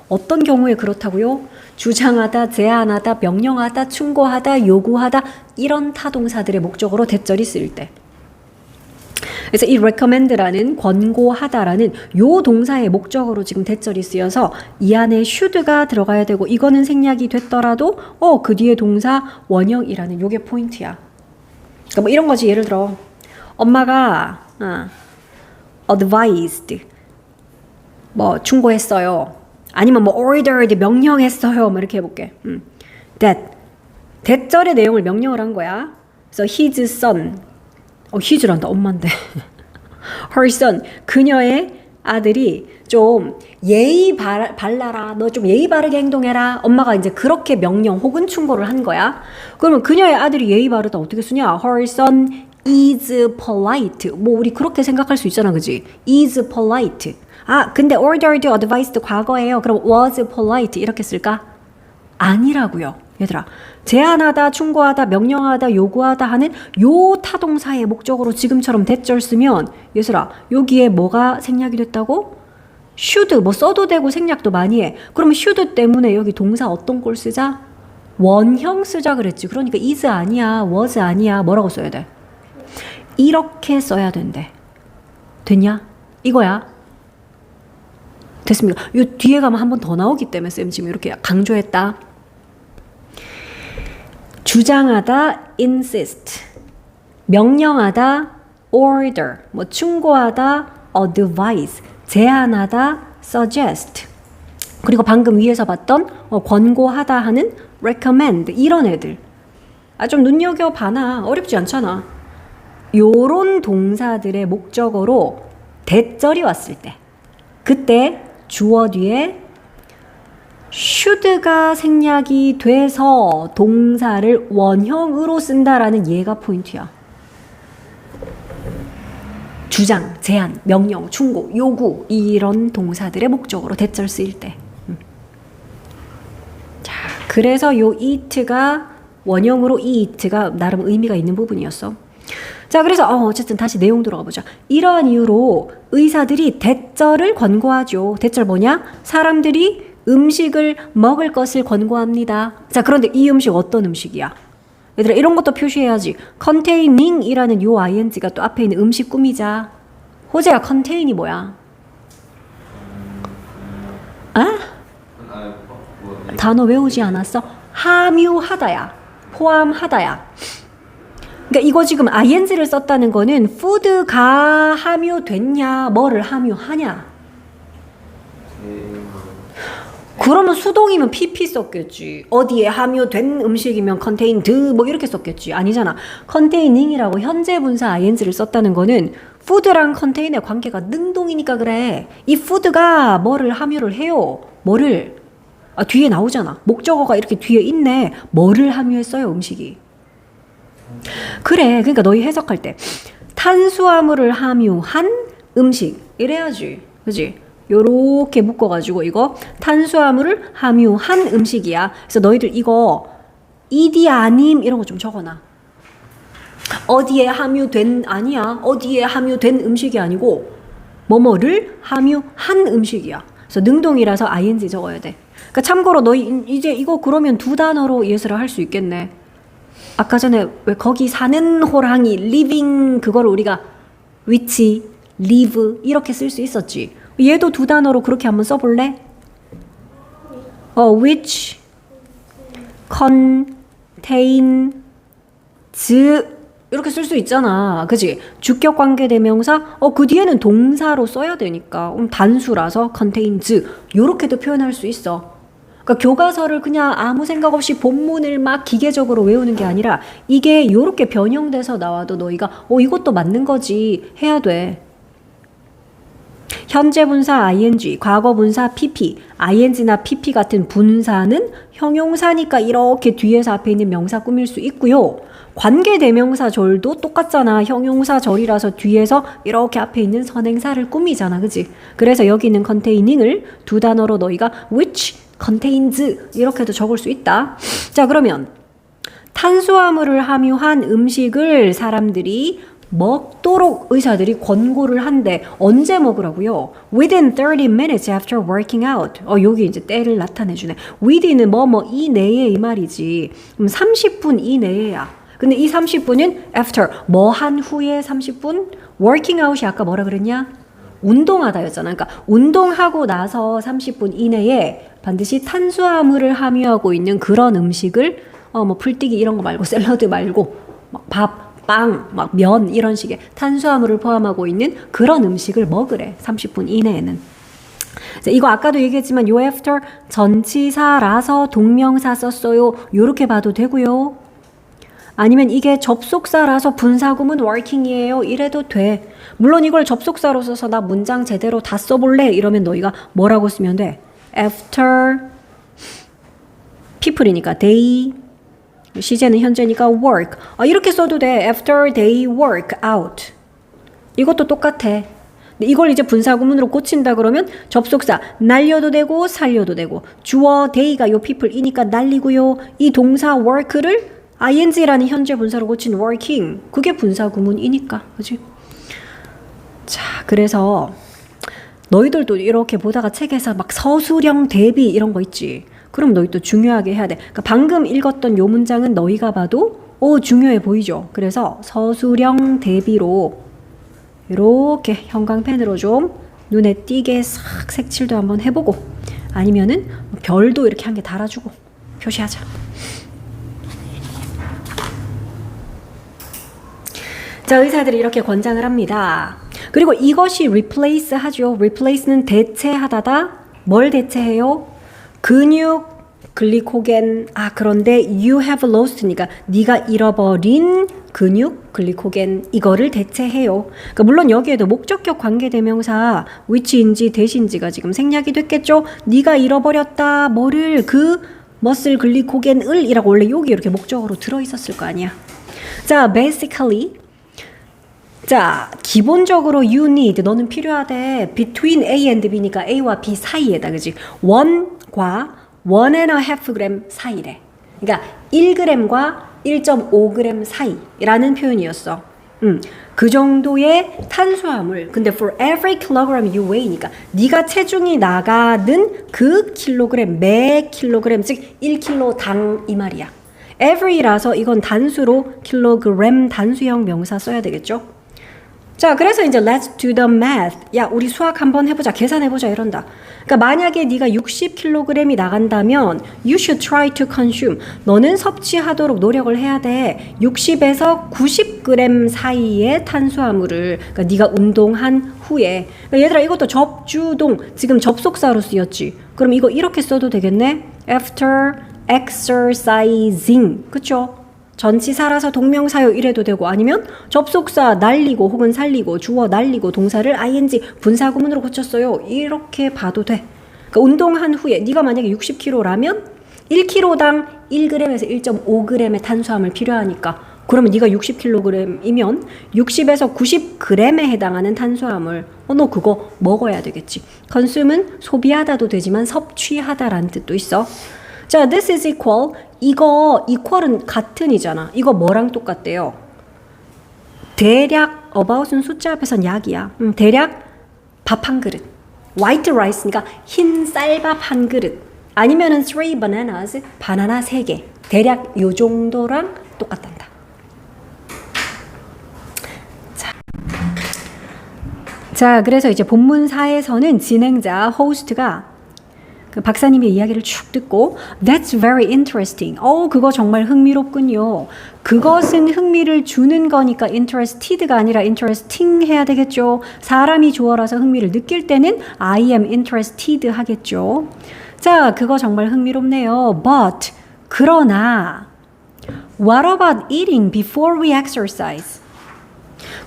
어떤 경우에 그렇다고요? 주장하다, 제안하다, 명령하다, 충고하다, 요구하다 이런 타동사들의 목적으로 대절이 쓰일 때. 그래서 이 recommend라는 권고하다라는 요 동사의 목적으로 지금 대절이 쓰여서 이 안에 should가 들어가야 되고 이거는 생략이 됐더라도 그 뒤에 동사 원형이라는 요게 포인트야. 그러니까 뭐 이런 거지. 예를 들어 엄마가 advised 뭐 충고했어요. 아니면 뭐 ordered 명령했어요. 뭐 이렇게 해볼게. that 대절의 내용을 명령을 한 거야. 그래서 his son his란다. 엄마인데. her son 그녀의 아들이 좀 예의 발라라. 너 좀 예의 바르게 행동해라. 엄마가 이제 그렇게 명령 혹은 충고를 한 거야. 그러면 그녀의 아들이 예의 바르다 어떻게 쓰냐? her son is polite. 뭐 우리 그렇게 생각할 수 있잖아, 그지? is polite. 아, 근데 ordered, advised 과거예요. 그럼 was polite 이렇게 쓸까? 아니라고요. 얘들아, 제안하다, 충고하다, 명령하다, 요구하다 하는 요 타동사의 목적으로 지금처럼 대절 쓰면 얘들아, 여기에 뭐가 생략이 됐다고? should 뭐 써도 되고 생략도 많이 해. 그러면 should 때문에 여기 동사 어떤 꼴 쓰자? 원형 쓰자 그랬지. 그러니까 is 아니야, was 아니야. 뭐라고 써야 돼? 이렇게 써야 된대. 됐냐? 이거야. 됐습니까? 요 뒤에 가면 한 번 더 나오기 때문에 쌤 지금 이렇게 강조했다. 주장하다, insist. 명령하다, order. 뭐 충고하다, advise. 제안하다, suggest. 그리고 방금 위에서 봤던 권고하다 하는 recommend. 이런 애들. 아, 좀 눈여겨봐나. 어렵지 않잖아. 요런 동사들의 목적어로 대절이 왔을 때 그때 주어 뒤에 should가 생략이 돼서 동사를 원형으로 쓴다라는 얘가 포인트야. 주장, 제안, 명령, 충고, 요구 이런 동사들의 목적으로 대절 쓰일 때. 자, 그래서 요 it가 원형으로 이 it가 나름 의미가 있는 부분이었어. 자, 그래서 어쨌든 다시 내용 들어가 보자. 이러한 이유로 의사들이 대절을 권고하죠. 대절 뭐냐? 사람들이 음식을 먹을 것을 권고합니다. 자, 그런데 이 음식 어떤 음식이야? 얘들아, 이런 것도 표시해야지. containing-이라는 요 ing가 또 앞에 있는 음식 꾸미자. 호재야, contain이 뭐야? 아? 단어 외우지 않았어? 함유하다야. 포함하다야. 그러니까 이거 지금 ing를 썼다는 거는 food가 함유됐냐, 뭐를 함유하냐. 그러면 수동이면 pp 썼겠지. 어디에 함유된 음식이면 contained 뭐 이렇게 썼겠지. 아니잖아. containing-이라고 현재 분사 ing를 썼다는 거는 food랑 containing 관계가 능동이니까 그래. 이 food가 뭐를 함유를 해요. 뭐를? 아, 뒤에 나오잖아. 목적어가 이렇게 뒤에 있네. 뭐를 함유했어요, 음식이. 그래. 그러니까 너희 해석할 때 탄수화물을 함유한 음식 이래야지. 그지? 요렇게 묶어가지고 이거 탄수화물을 함유한 음식이야. 그래서 너희들 이거 ED 아님 이런 거 좀 적어놔. 어디에 함유된 아니야. 어디에 함유된 음식이 아니고 뭐뭐를 함유한 음식이야. 그래서 능동이라서 ing 적어야 돼. 그러니까 참고로 너희 이제 이거 그러면 두 단어로 예술을 할 수 있겠네. 아까 전에 왜 거기 사는 호랑이 living 그거를 우리가 which, live 이렇게 쓸 수 있었지. 얘도 두 단어로 그렇게 한번 써볼래? which contains 이렇게 쓸 수 있잖아. 그치? 주격 관계 대명사 그 뒤에는 동사로 써야 되니까 단수라서 contains 요렇게도 표현할 수 있어. 그러니까 교과서를 그냥 아무 생각 없이 본문을 막 기계적으로 외우는 게 아니라 이게 요렇게 변형돼서 나와도 너희가 이것도 맞는 거지 해야 돼. 현재 분사 ing, 과거 분사 pp, ing나 pp 같은 분사는 형용사니까 이렇게 뒤에서 앞에 있는 명사 꾸밀 수 있고요. 관계 대명사 절도 똑같잖아. 형용사 절이라서 뒤에서 이렇게 앞에 있는 선행사를 꾸미잖아. 그지? 그래서 여기 있는 containing-을 두 단어로 너희가 which contains 이렇게도 적을 수 있다. 자, 그러면 탄수화물을 함유한 음식을 사람들이 먹도록 의사들이 권고를 한대. 언제 먹으라고요? Within 30 minutes after working out. 여기 이제 때를 나타내주네. within은 이 내에 이 말이지. 30분 이내에야. 근데 이 30분은 after 한 후에 30분? working out이 아까 뭐라 그랬냐? 운동하다였잖아. 그러니까 운동하고 나서 30분 이내에 반드시 탄수화물을 함유하고 있는 그런 음식을 풀떼기 이런 거 말고 샐러드 말고 막 밥, 빵, 막 면 이런 식의 탄수화물을 포함하고 있는 그런 음식을 먹으래. 30분 이내에는. 이거 아까도 얘기했지만 요 after 전치사라서 동명사 썼어요. 요렇게 봐도 되고요. 아니면 이게 접속사라서 분사구문 working이에요. 이래도 돼. 물론 이걸 접속사로 써서 나 문장 제대로 다 써볼래? 이러면 너희가 뭐라고 쓰면 돼? After people이니까 they 시제는 현재니까 work. 이렇게 써도 돼. After they work out. 이것도 똑같아. 근데 이걸 이제 분사구문으로 고친다 그러면 접속사 날려도 되고 살려도 되고 주어 they가 요 people이니까 날리고요. 이 동사 work를 ing라는 현재 분사로 고친 working. 그게 분사구문이니까. 그치? 자, 그래서 너희들도 이렇게 보다가 책에서 막 서술형 대비 이런 거 있지. 그럼 너희도 중요하게 해야 돼. 그러니까 방금 읽었던 요 문장은 너희가 봐도 중요해 보이죠. 그래서 서술형 대비로 이렇게 형광펜으로 좀 눈에 띄게 싹 색칠도 한번 해보고 아니면은 별도 이렇게 한 개 달아주고 표시하자. 자, 의사들이 이렇게 권장을 합니다. 그리고 이것이 replace 하죠. replace는 대체하다다. 뭘 대체해요? 근육, 글리코겐. 그런데 you have lost니까 네가 잃어버린 근육, 글리코겐 이거를 대체해요. 그러니까 물론 여기에도 목적격 관계대명사 which인지 대신지가 지금 생략이 됐겠죠. 네가 잃어버렸다. 뭐를? 그 머슬 글리코겐을 이라고 원래 여기 이렇게 목적어로 들어있었을 거 아니야. 자, basically 자, 기본적으로 you need, 너는 필요하대. between A and B니까 A와 B 사이에다, 그지? 1과 1.5g 사이래. 그러니까 1g과 1.5g 사이라는 표현이었어. 그 정도의 탄수화물. 근데 for every kilogram you weigh니까 네가 체중이 나가는 그 킬로그램, 매 킬로그램, 즉 1kg당 이 말이야. every라서 이건 단수로 킬로그램 단수형 명사 써야 되겠죠? 자, 그래서 이제 let's do the math. 야, 우리 수학 한번 해보자. 계산해보자. 이런다. 그러니까 만약에 네가 60kg이 나간다면 you should try to consume. 너는 섭취하도록 노력을 해야 돼. 60에서 90g 사이의 탄수화물을. 그러니까 네가 운동한 후에. 그러니까 얘들아, 이것도 접주동. 지금 접속사로 쓰였지. 그럼 이거 이렇게 써도 되겠네. After exercising. 그쵸? 전치사라서 동명사요 이래도 되고 아니면 접속사 날리고 혹은 살리고 주어 날리고 동사를 ing 분사구문으로 고쳤어요. 이렇게 봐도 돼. 그러니까 운동한 후에 네가 만약에 60kg라면 1kg당 1g에서 1.5g의 탄수화물 필요하니까 그러면 네가 60kg이면 60에서 90g에 해당하는 탄수화물 너 그거 먹어야 되겠지. consume은 소비하다도 되지만 섭취하다라는 뜻도 있어. 자, this is equal. 이거 equal은 같은이잖아. 이거 뭐랑 똑같대요? 대략 about은 숫자 앞에선 약이야. 대략 밥 한 그릇. white rice니까 흰 쌀밥 한 그릇. 아니면은 3 bananas, 바나나 3개. 대략 요 정도랑 똑같단다. 자, 그래서 이제 본문사에서는 진행자 호스트가 그 박사님의 이야기를 쭉 듣고 That's very interesting. 그거 정말 흥미롭군요. 그것은 흥미를 주는 거니까 interested가 아니라 interesting 해야 되겠죠. 사람이 주어라서 흥미를 느낄 때는 I am interested 하겠죠. 자, 그거 정말 흥미롭네요. But 그러나 What about eating before we exercise?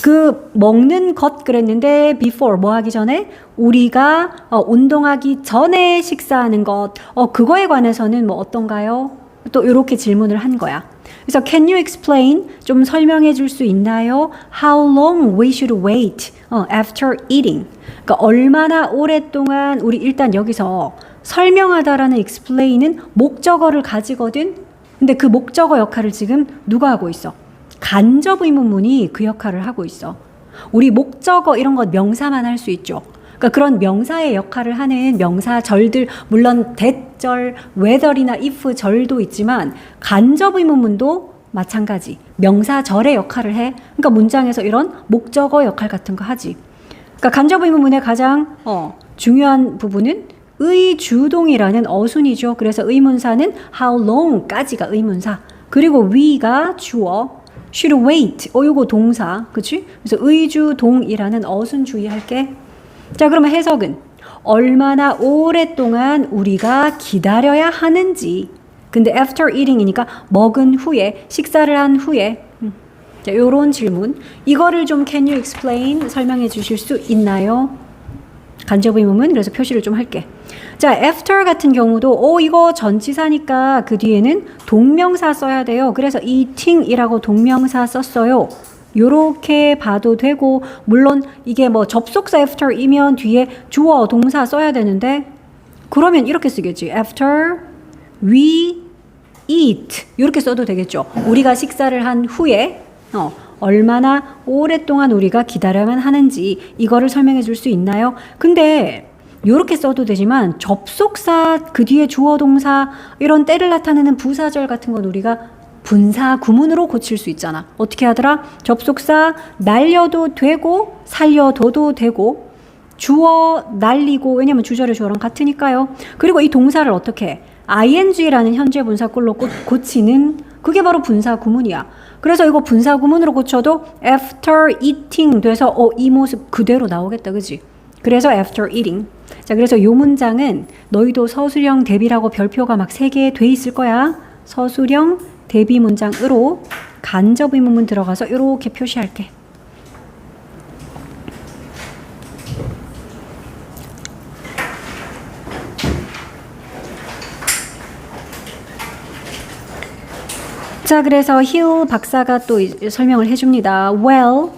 그 먹는 것 그랬는데 before 뭐 하기 전에 우리가 운동하기 전에 식사하는 것 그거에 관해서는 뭐 어떤가요? 또 이렇게 질문을 한 거야. 그래서 can you explain 좀 설명해 줄 수 있나요? How long we should wait after eating? 그러니까 얼마나 오랫동안 우리 일단 여기서 설명하다라는 explain은 목적어를 가지거든. 근데 그 목적어 역할을 지금 누가 하고 있어? 간접 의문문이 그 역할을 하고 있어. 우리 목적어 이런 것 명사만 할 수 있죠. 그러니까 그런 명사의 역할을 하는 명사절들 물론 that절, whether이나 if 절도 있지만 간접 의문문도 마찬가지. 명사절의 역할을 해. 그러니까 문장에서 이런 목적어 역할 같은 거 하지. 그러니까 간접 의문문의 가장 중요한 부분은 의주동이라는 어순이죠. 그래서 의문사는 how long까지가 의문사. 그리고 we가 주어. should wait. 요거 동사. 그치? 그래서 의주동이라는 어순 주의할게. 자, 그러면 해석은 얼마나 오랫동안 우리가 기다려야 하는지. 근데 after eating이니까 먹은 후에, 식사를 한 후에. 자, 요런 질문. 이거를 좀 can you explain 설명해 주실 수 있나요? 간접 의문문. 그래서 표시를 좀 할게. 자, after 같은 경우도 이거 전치사니까 그 뒤에는 동명사 써야 돼요. 그래서 eating이라고 동명사 썼어요. 요렇게 봐도 되고, 물론 이게 뭐 접속사 after이면 뒤에 주어 동사 써야 되는데, 그러면 이렇게 쓰겠지. after we eat 이렇게 써도 되겠죠. 우리가 식사를 한 후에 얼마나 오랫동안 우리가 기다려야만 하는지 이거를 설명해 줄 수 있나요? 근데 이렇게 써도 되지만 접속사 그 뒤에 주어 동사 이런 때를 나타내는 부사절 같은 건 우리가 분사 구문으로 고칠 수 있잖아. 어떻게 하더라? 접속사 날려도 되고 살려둬도 되고 주어 날리고, 왜냐면 주절의 주어랑 같으니까요. 그리고 이 동사를 어떻게 ing라는 현재 분사꼴로 고치는 그게 바로 분사 구문이야. 그래서 이거 분사 구문으로 고쳐도 after eating 돼서 이 모습 그대로 나오겠다. 그지? 그래서 after eating. 자, 그래서 요 문장은 너희도 서술형 대비라고 별표가 막 3개 돼 있을 거야. 서술형 대비 문장으로 간접 의문문 들어가서 이렇게 표시할게. 자, 그래서 힐 박사가 또 설명을 해줍니다. Well,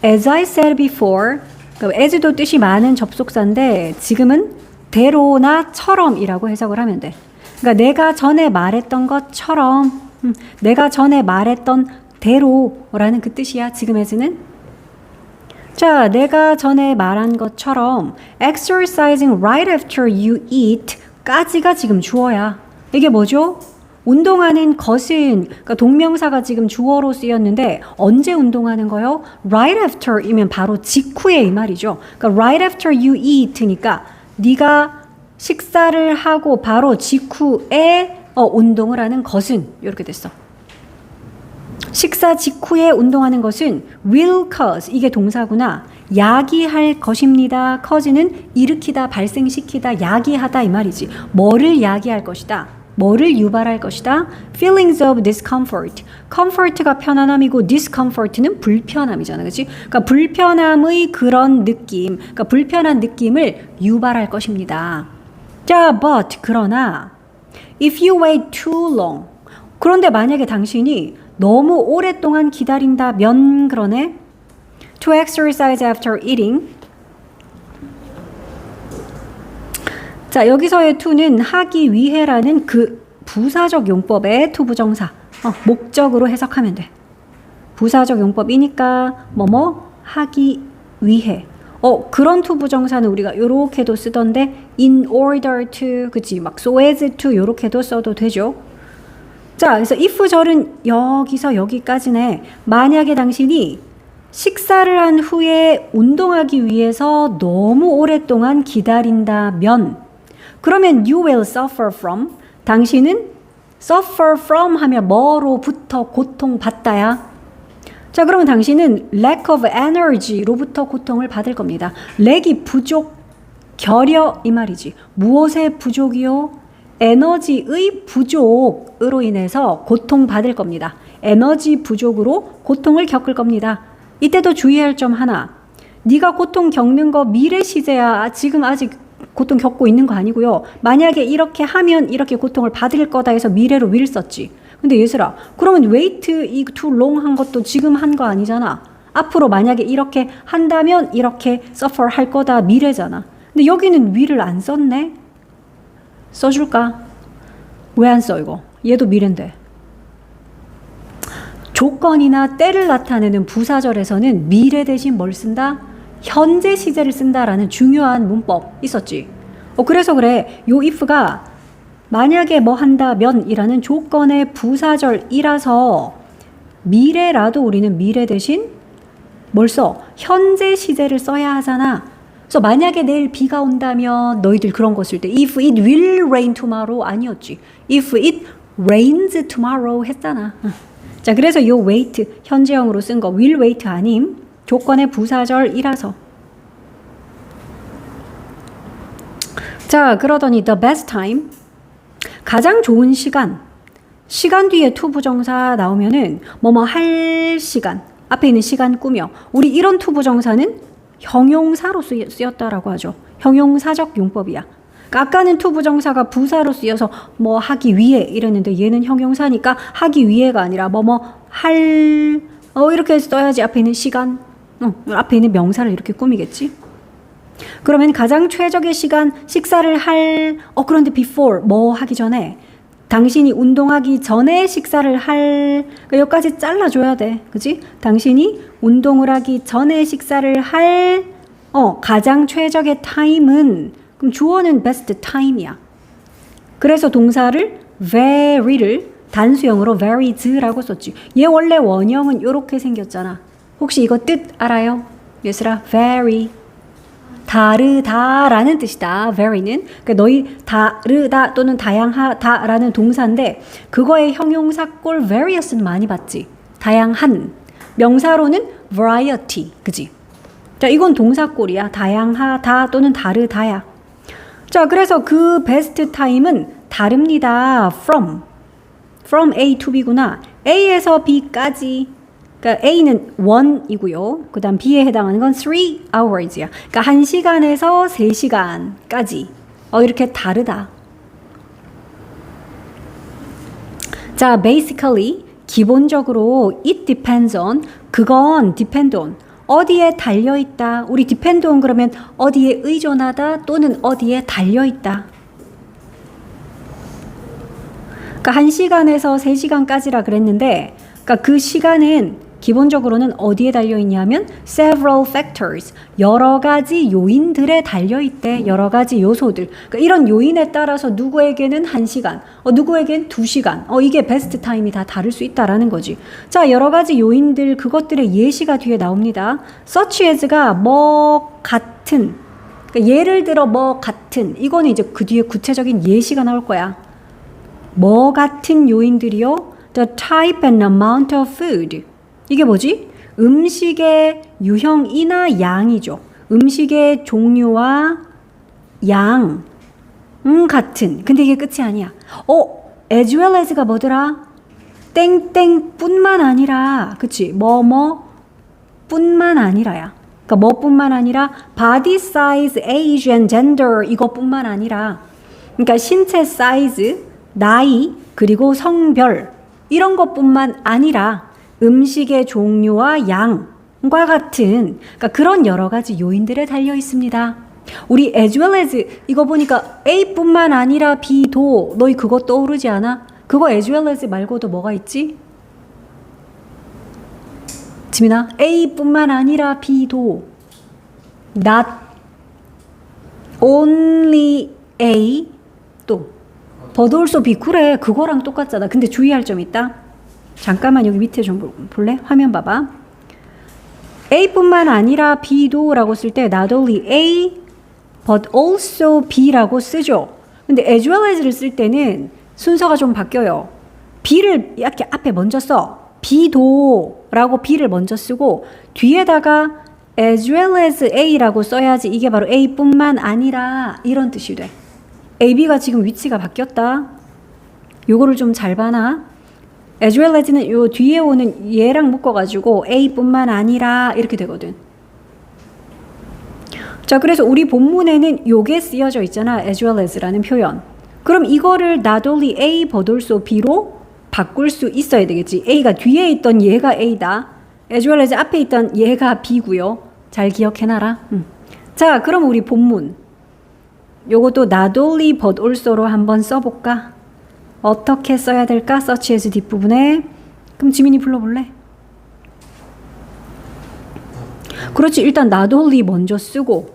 as I said before, 그러니까 as도 뜻이 많은 접속사인데 지금은 대로나 처럼이라고 해석을 하면 돼. 그러니까 내가 전에 말했던 것처럼, 내가 전에 말했던 대로라는 그 뜻이야. 지금 as는. 자, 내가 전에 말한 것처럼 exercising right after you eat 까지가 지금 주어야. 이게 뭐죠? 운동하는 것은, 그러니까 동명사가 지금 주어로 쓰였는데 언제 운동하는 거요? Right after이면 바로 직후에 이 말이죠. 그러니까 right after you eat니까 네가 식사를 하고 바로 직후에 운동을 하는 것은 이렇게 됐어. 식사 직후에 운동하는 것은 will cause, 이게 동사구나. 야기할 것입니다. cause는 일으키다, 발생시키다, 야기하다 이 말이지. 뭐를 야기할 것이다. 뭐를 유발할 것이다? Feelings of discomfort. comfort가 편안함이고 discomfort는 불편함이잖아. 그치? 그러니까 불편함의 그런 느낌, 그러니까 불편한 느낌을 유발할 것입니다. 자, but 그러나 if you wait too long. 그런데 만약에 당신이 너무 오랫동안 기다린다면 그러네. To exercise after eating. 자, 여기서의 to는 하기 위해라는 그 부사적 용법의 to 부정사 목적으로 해석하면 돼. 부사적 용법이니까 뭐뭐 하기 위해. 그런 to 부정사는 우리가 요렇게도 쓰던데 in order to, 그치? 막 so as to 요렇게도 써도 되죠. 자, 그래서 if 절은 여기서 여기까지네. 만약에 당신이 식사를 한 후에 운동하기 위해서 너무 오랫동안 기다린다면, 그러면 you will suffer from, 당신은 suffer from 하면 뭐로부터 고통받다야. 자, 그러면 당신은 lack of energy로부터 고통을 받을 겁니다. 렉이 부족, 결여 이 말이지. 무엇의 부족이요? 에너지의 부족으로 인해서 고통받을 겁니다. 에너지 부족으로 고통을 겪을 겁니다. 이때도 주의할 점 하나. 네가 고통 겪는 거 미래 시제야. 지금 아직 고통 겪고 있는 거 아니고요. 만약에 이렇게 하면 이렇게 고통을 받을 거다 해서 미래로 will 썼지. 근데 얘들아, 그러면 wait 이 too long 한 것도 지금 한 거 아니잖아. 앞으로 만약에 이렇게 한다면 이렇게 suffer 할 거다 미래잖아. 근데 여기는 will을 안 썼네. 써줄까? 왜 안 써 이거? 얘도 미래인데. 조건이나 때를 나타내는 부사절에서는 미래 대신 뭘 쓴다? 현재 시제를 쓴다라는 중요한 문법 있었지. 그래서 그래. 요 if가 만약에 뭐 한다면 이라는 조건의 부사절이라서 미래라도 우리는 미래 대신 뭘 써? 현재 시제를 써야 하잖아. 그래서 만약에 내일 비가 온다면 너희들 그런 거 쓸 때 if it will rain tomorrow 아니었지. if it rains tomorrow 했잖아. 자, 그래서 요 wait 현재형으로 쓴 거 will wait 아님. 조건의 부사절이라서. 자, 그러더니 the best time, 가장 좋은 시간. 시간 뒤에 to 부정사 나오면은 뭐뭐 할 시간, 앞에 있는 시간 꾸며. 우리 이런 to 부정사는 형용사로 쓰였다라고 하죠. 형용사적 용법이야. 그러니까 아까는 to 부정사가 부사로 쓰여서 뭐 하기 위해 이랬는데 얘는 형용사니까 하기 위해가 아니라 할 이렇게 써야지 앞에 있는 시간 앞에 있는 명사를 이렇게 꾸미겠지. 그러면 가장 최적의 시간 식사를 그런데 before 뭐 하기 전에 당신이 운동하기 전에 식사를 그러니까 여기까지 잘라줘야 돼. 그지? 당신이 운동을 하기 전에 식사를 가장 최적의 타임은 그럼 주어는 best time이야. 그래서 동사를 very를 단수형으로 varied라고 썼지. 얘 원래 원형은 이렇게 생겼잖아. 혹시 이거 뜻 알아요? 얘들아, vary. 다르다라는 뜻이다. vary는. 그러니까 너희 다르다 또는 다양하다라는 동사인데 그거의 형용사꼴 various는 많이 봤지. 다양한. 명사로는 variety. 그지? 자, 이건 동사꼴이야. 다양하다 또는 다르다야. 자, 그래서 그 베스트 타임은 다릅니다. from A to B구나. A에서 B까지. 그러니까 A는 1이고요. 그 다음 B에 해당하는 건 3 hours이야. 그러니까 1시간에서 3시간까지. 이렇게 다르다. 자, basically 기본적으로 it depends on 그건 depend on 어디에 달려있다. 우리 depend on 그러면 어디에 의존하다 또는 어디에 달려있다. 그러니까 1시간에서 3시간까지라 그랬는데 그러니까 그 시간은 기본적으로는 어디에 달려있냐면 several factors 여러 가지 요인들에 달려있대. 여러 가지 요소들. 그러니까 이런 요인에 따라서 누구에게는 1시간, 누구에게는 2시간 이게 베스트 타임이 다 다를 수 있다라는 거지. 자, 여러 가지 요인들 그것들의 예시가 뒤에 나옵니다. such as가 뭐 같은 그러니까 예를 들어 뭐 같은 이거는 이제 그 뒤에 구체적인 예시가 나올 거야. 뭐 같은 요인들이요? The type and amount of food. 이게 뭐지? 음식의 유형이나 양이죠. 음식의 종류와 양. 같은. 근데 이게 끝이 아니야. as well as가 뭐더라? 땡땡 뿐만 아니라. 그치? 뿐만 아니라야. 그러니까 뭐뿐만 아니라 body size, age and gender 이것뿐만 아니라 그러니까 신체 사이즈, 나이, 그리고 성별 이런 것뿐만 아니라 음식의 종류와 양과 같은 그러니까 그런 여러 가지 요인들에 달려 있습니다. 우리 as well as 이거 보니까 A뿐만 아니라 B도 너희 그거 떠오르지 않아? 그거 as well as 말고도 뭐가 있지? 지민아, A뿐만 아니라 B도 not only A 또 but also B 그래 그거랑 똑같잖아. 근데 주의할 점 있다. 잠깐만 여기 밑에 좀 볼래? 화면 봐봐. A뿐만 아니라 B도 라고 쓸 때 not only A but also B라고 쓰죠. 근데 as well as를 쓸 때는 순서가 좀 바뀌어요. B를 이렇게 앞에 먼저 써. B도 라고 B를 먼저 쓰고 뒤에다가 as well as A라고 써야지 이게 바로 A뿐만 아니라 이런 뜻이 돼. A, B가 지금 위치가 바뀌었다. 요거를 좀 잘 봐놔. as well as는 요 뒤에 오는 얘랑 묶어가지고 A뿐만 아니라 이렇게 되거든. 자, 그래서 우리 본문에는 요게 쓰여져 있잖아. as well as라는 표현. 그럼 이거를 not only A but also B로 바꿀 수 있어야 되겠지. A가 뒤에 있던 얘가 A다. as well as 앞에 있던 얘가 B고요. 잘 기억해놔라. 자, 그럼 우리 본문 요것도 not only but also로 한번 써볼까? 어떻게 써야 될까? such as 뒷부분에. 그럼 지민이 불러볼래? 그렇지. 일단 not only 먼저 쓰고.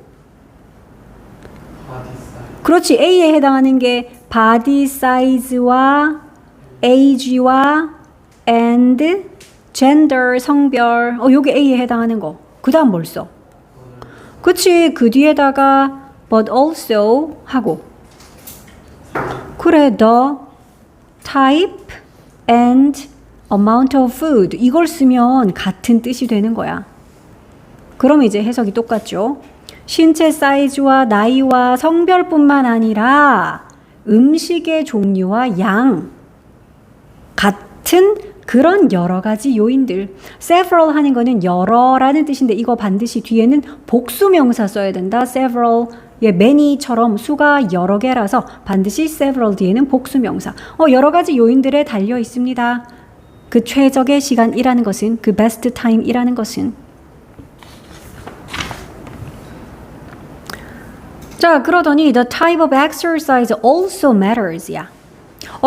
그렇지. A에 해당하는 게 body size와 age와 and gender 성별. 요게 A에 해당하는 거. 그 다음 뭘 써? 그치. 그 뒤에다가 but also 하고. 그래. the type and amount of food 이걸 쓰면 같은 뜻이 되는 거야. 그럼 이제 해석이 똑같죠. 신체 사이즈와 나이와 성별뿐만 아니라 음식의 종류와 양 같은 그런 여러 가지 요인들. several 하는 거는 여러라는 뜻인데 이거 반드시 뒤에는 복수명사 써야 된다. several, many처럼 수가 여러 개라서 반드시 several 뒤에는 복수명사. 여러 가지 요인들에 달려 있습니다. 그 최적의 시간이라는 것은, 그 best time이라는 것은. 자, 그러더니 the type of exercise also matters. 야.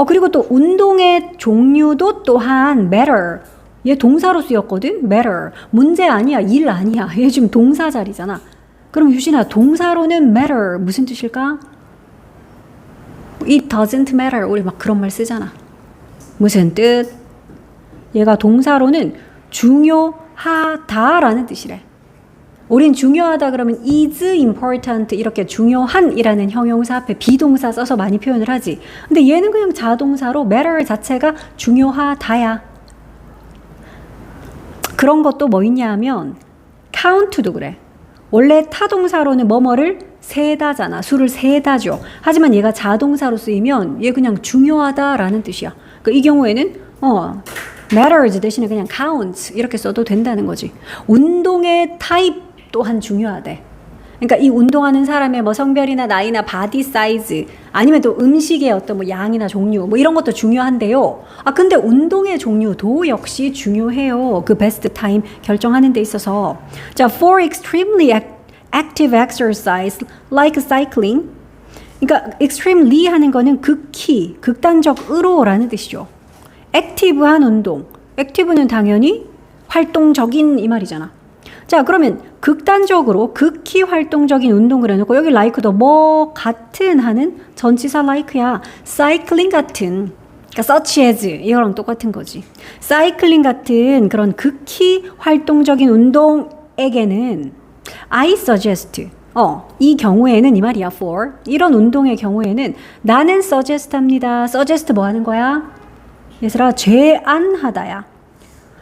그리고 또 운동의 종류도 또한 matter. 얘 동사로 쓰였거든? matter. 문제 아니야. 일 아니야. 얘 지금 동사 자리잖아. 그럼 유진아, 동사로는 matter 무슨 뜻일까? It doesn't matter. 우리 막 그런 말 쓰잖아. 무슨 뜻? 얘가 동사로는 중요하다라는 뜻이래. 우린 중요하다 그러면 is important 이렇게 중요한이라는 형용사 앞에 비동사 써서 많이 표현을 하지. 근데 얘는 그냥 자동사로 matter 자체가 중요하다야. 그런 것도 뭐 있냐 하면 count도 그래. 원래 타동사로는 뭐뭐를 세다잖아. 수를 세다죠. 하지만 얘가 자동사로 쓰이면 얘 그냥 중요하다라는 뜻이야. 이 경우에는 matters 대신에 그냥 count 이렇게 써도 된다는 거지. 운동의 타입 또한 중요하대. 그러니까 이 운동하는 사람의 뭐 성별이나 나이나 바디 사이즈 아니면 또 음식의 어떤 뭐 양이나 종류 뭐 이런 것도 중요한데요. 근데 운동의 종류도 역시 중요해요. 그 베스트 타임 결정하는 데 있어서. 자, for extremely active exercise like cycling. 그러니까 extremely 하는 거는 극히, 극단적으로라는 뜻이죠. 액티브한 운동. 액티브는 당연히 활동적인 이 말이잖아. 자, 그러면 극단적으로 극히 활동적인 운동을 해놓고 여기 like도 뭐 같은 하는 전치사 like야. cycling 같은, 그러니까 such as 이거랑 똑같은 거지. cycling 같은 그런 극히 활동적인 운동에게는 I suggest 이 경우에는 이 말이야. for 이런 운동의 경우에는 나는 suggest 합니다. suggest 뭐 하는 거야? 얘들아, 제안하다야.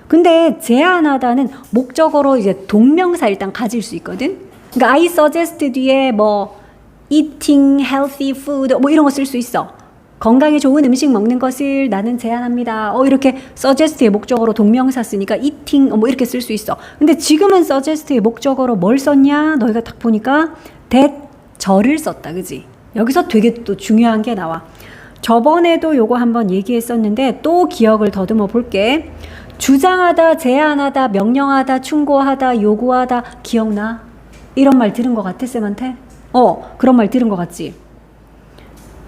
근데 제안하다는 목적어로 이제 동명사 일단 가질 수 있거든. 그러니까 I suggest 뒤에 뭐 eating healthy food 뭐 이런 거 쓸 수 있어. 건강에 좋은 음식 먹는 것을 나는 제안합니다. 이렇게 suggest의 목적어로 동명사 쓰니까 eating 뭐 이렇게 쓸 수 있어. 근데 지금은 suggest의 목적어로 뭘 썼냐? 너희가 딱 보니까 that 저를 썼다. 그지? 여기서 되게 또 중요한 게 나와. 저번에도 요거 한번 얘기했었는데 또 기억을 더듬어 볼게. 주장하다, 제안하다, 명령하다, 충고하다, 요구하다 기억나? 이런 말 들은 것 같아, 쌤한테? 그런 말 들은 것 같지?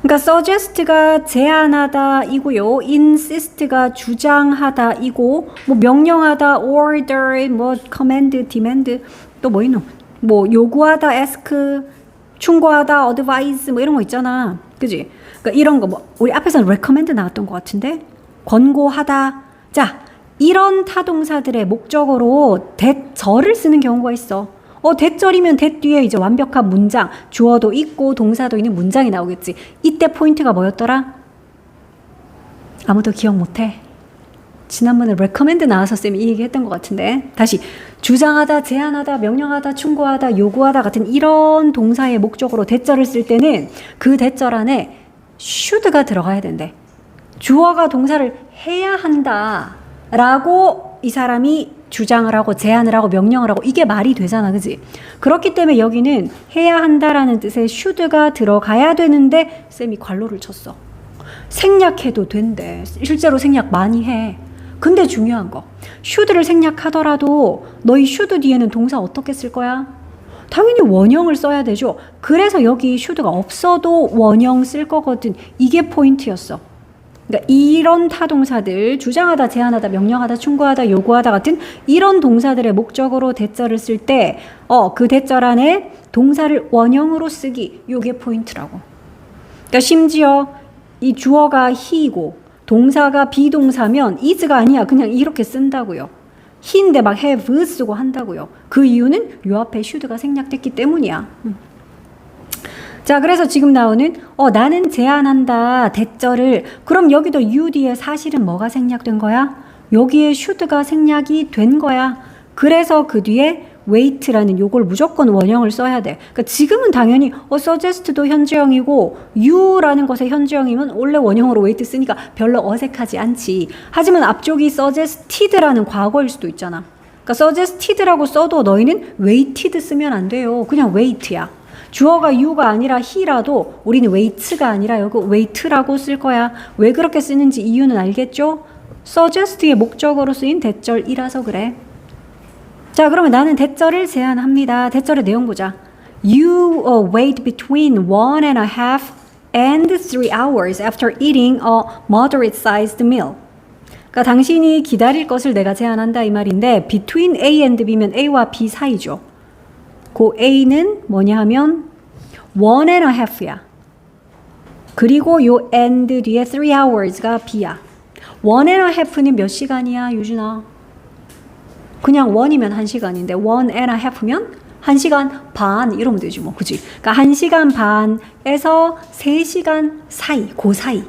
그러니까 suggest가 제안하다 이고요. insist가 주장하다 이고 뭐 명령하다, order, 뭐 command, demand 또 뭐 있노? 뭐 요구하다, ask, 충고하다, advise 뭐 이런 거 있잖아. 그지? 그러니까 이런 거 뭐 우리 앞에서는 recommend 나왔던 것 같은데 권고하다. 자, 이런 타동사들의 목적어로 대절을 쓰는 경우가 있어. 대절이면 대 뒤에 이제 완벽한 문장, 주어도 있고 동사도 있는 문장이 나오겠지. 이때 포인트가 뭐였더라? 아무도 기억 못해. 지난번에 recommend 나와서 쌤이 이 얘기했던 것 같은데 다시 주장하다, 제안하다, 명령하다, 충고하다, 요구하다 같은 이런 동사의 목적으로 대절을 쓸 때는 그 대절 안에 should가 들어가야 된대. 주어가 동사를 해야 한다 라고 이 사람이 주장을 하고 제안을 하고 명령을 하고 이게 말이 되잖아. 그지? 그렇기 때문에 여기는 해야 한다라는 뜻의 should가 들어가야 되는데 쌤이 괄호를 쳤어. 생략해도 된대. 실제로 생략 많이 해. 근데 중요한 거 should를 생략하더라도 너희 should 뒤에는 동사 어떻게 쓸 거야? 당연히 원형을 써야 되죠. 그래서 여기 should가 없어도 원형 쓸 거거든. 이게 포인트였어. 그러니까 이런 타동사들 주장하다, 제안하다, 명령하다, 충고하다, 요구하다 같은 이런 동사들의 목적으로 대절을 쓸 때 그 대절 안에 동사를 원형으로 쓰기 요게 포인트라고. 그러니까 심지어 이 주어가 he이고 동사가 비동사면 is가 아니야. 그냥 이렇게 쓴다고요. he인데 막 have 쓰고 한다고요. 그 이유는 요 앞에 should가 생략됐기 때문이야. 자, 그래서 지금 나오는 나는 제안한다 대절을 그럼 여기도 you 뒤에 사실은 뭐가 생략된 거야? 여기에 should가 생략이 된 거야. 그래서 그 뒤에 wait라는 요걸 무조건 원형을 써야 돼. 그러니까 지금은 당연히 suggest도 현재형이고 you라는 것의 현재형이면 원래 원형으로 wait 쓰니까 별로 어색하지 않지. 하지만 앞쪽이 suggested라는 과거일 수도 있잖아. 그러니까 suggested라고 써도 너희는 waited 쓰면 안 돼요. 그냥 wait야. 주어가 you가 아니라 he라도 우리는 waits가 아니라 여기 wait라고 쓸 거야. 왜 그렇게 쓰는지 이유는 알겠죠? suggest의 목적어로 쓰인 대절이라서 그래. 자, 그러면 나는 대절을 제안합니다. 대절의 내용 보자. You wait between 1.5 and 3 hours after eating a moderate-sized meal. 그러니까 당신이 기다릴 것을 내가 제안한다 이 말인데 between A and B면 A와 B 사이죠. 그 A는 뭐냐 하면 1.5야. 그리고 요 and 뒤에 3 hours가 B야. 1.5는 몇 시간이야, 유준아? 그냥 1이면 1시간인데 1.5면 1시간 반 이러면 되지 뭐, 그치? 그러니까 1시간 반에서 3시간 사이, 그 사이.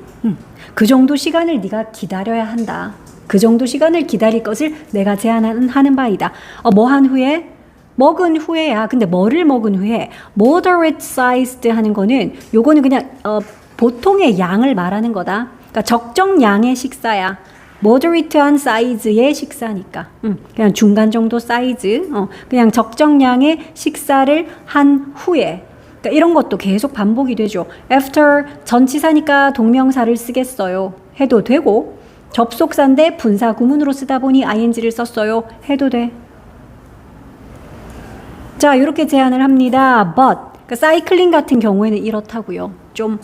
그 정도 시간을 네가 기다려야 한다. 그 정도 시간을 기다릴 것을 내가 제안하는 바이다. 뭐 한 후에? 먹은 후에야. 근데 뭐를 먹은 후에? moderate sized 하는 거는 요거는 그냥 보통의 양을 말하는 거다. 그러니까 적정량의 식사야. moderate한 사이즈의 식사니까. 그냥 중간 정도 사이즈. 그냥 적정량의 식사를 한 후에. 그러니까 이런 것도 계속 반복이 되죠. after 전치사니까 동명사를 쓰겠어요. 해도 되고 접속사인데 분사 구문으로 쓰다 보니 ing를 썼어요. 해도 돼. 자, 이렇게 제안을 합니다. but 그러니까 사이클링 같은 경우에는 이렇다고요. 좀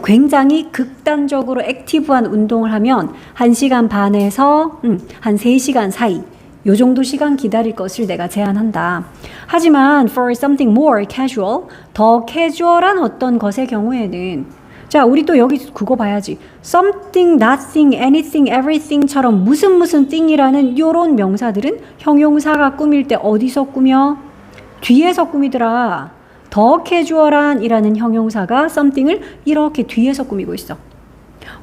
굉장히 극단적으로 액티브한 운동을 하면 1시간 반에서 한 3시간 사이 요 정도 시간 기다릴 것을 내가 제안한다. 하지만 for something more casual, 더 캐주얼한 어떤 것의 경우에는 자, 우리 또 여기 그거 봐야지. something, nothing, anything, everything처럼 무슨 thing이라는 요런 명사들은 형용사가 꾸밀 때 어디서 꾸며? 뒤에서 꾸미더라. 더 캐주얼한 이라는 형용사가 something을 이렇게 뒤에서 꾸미고 있어.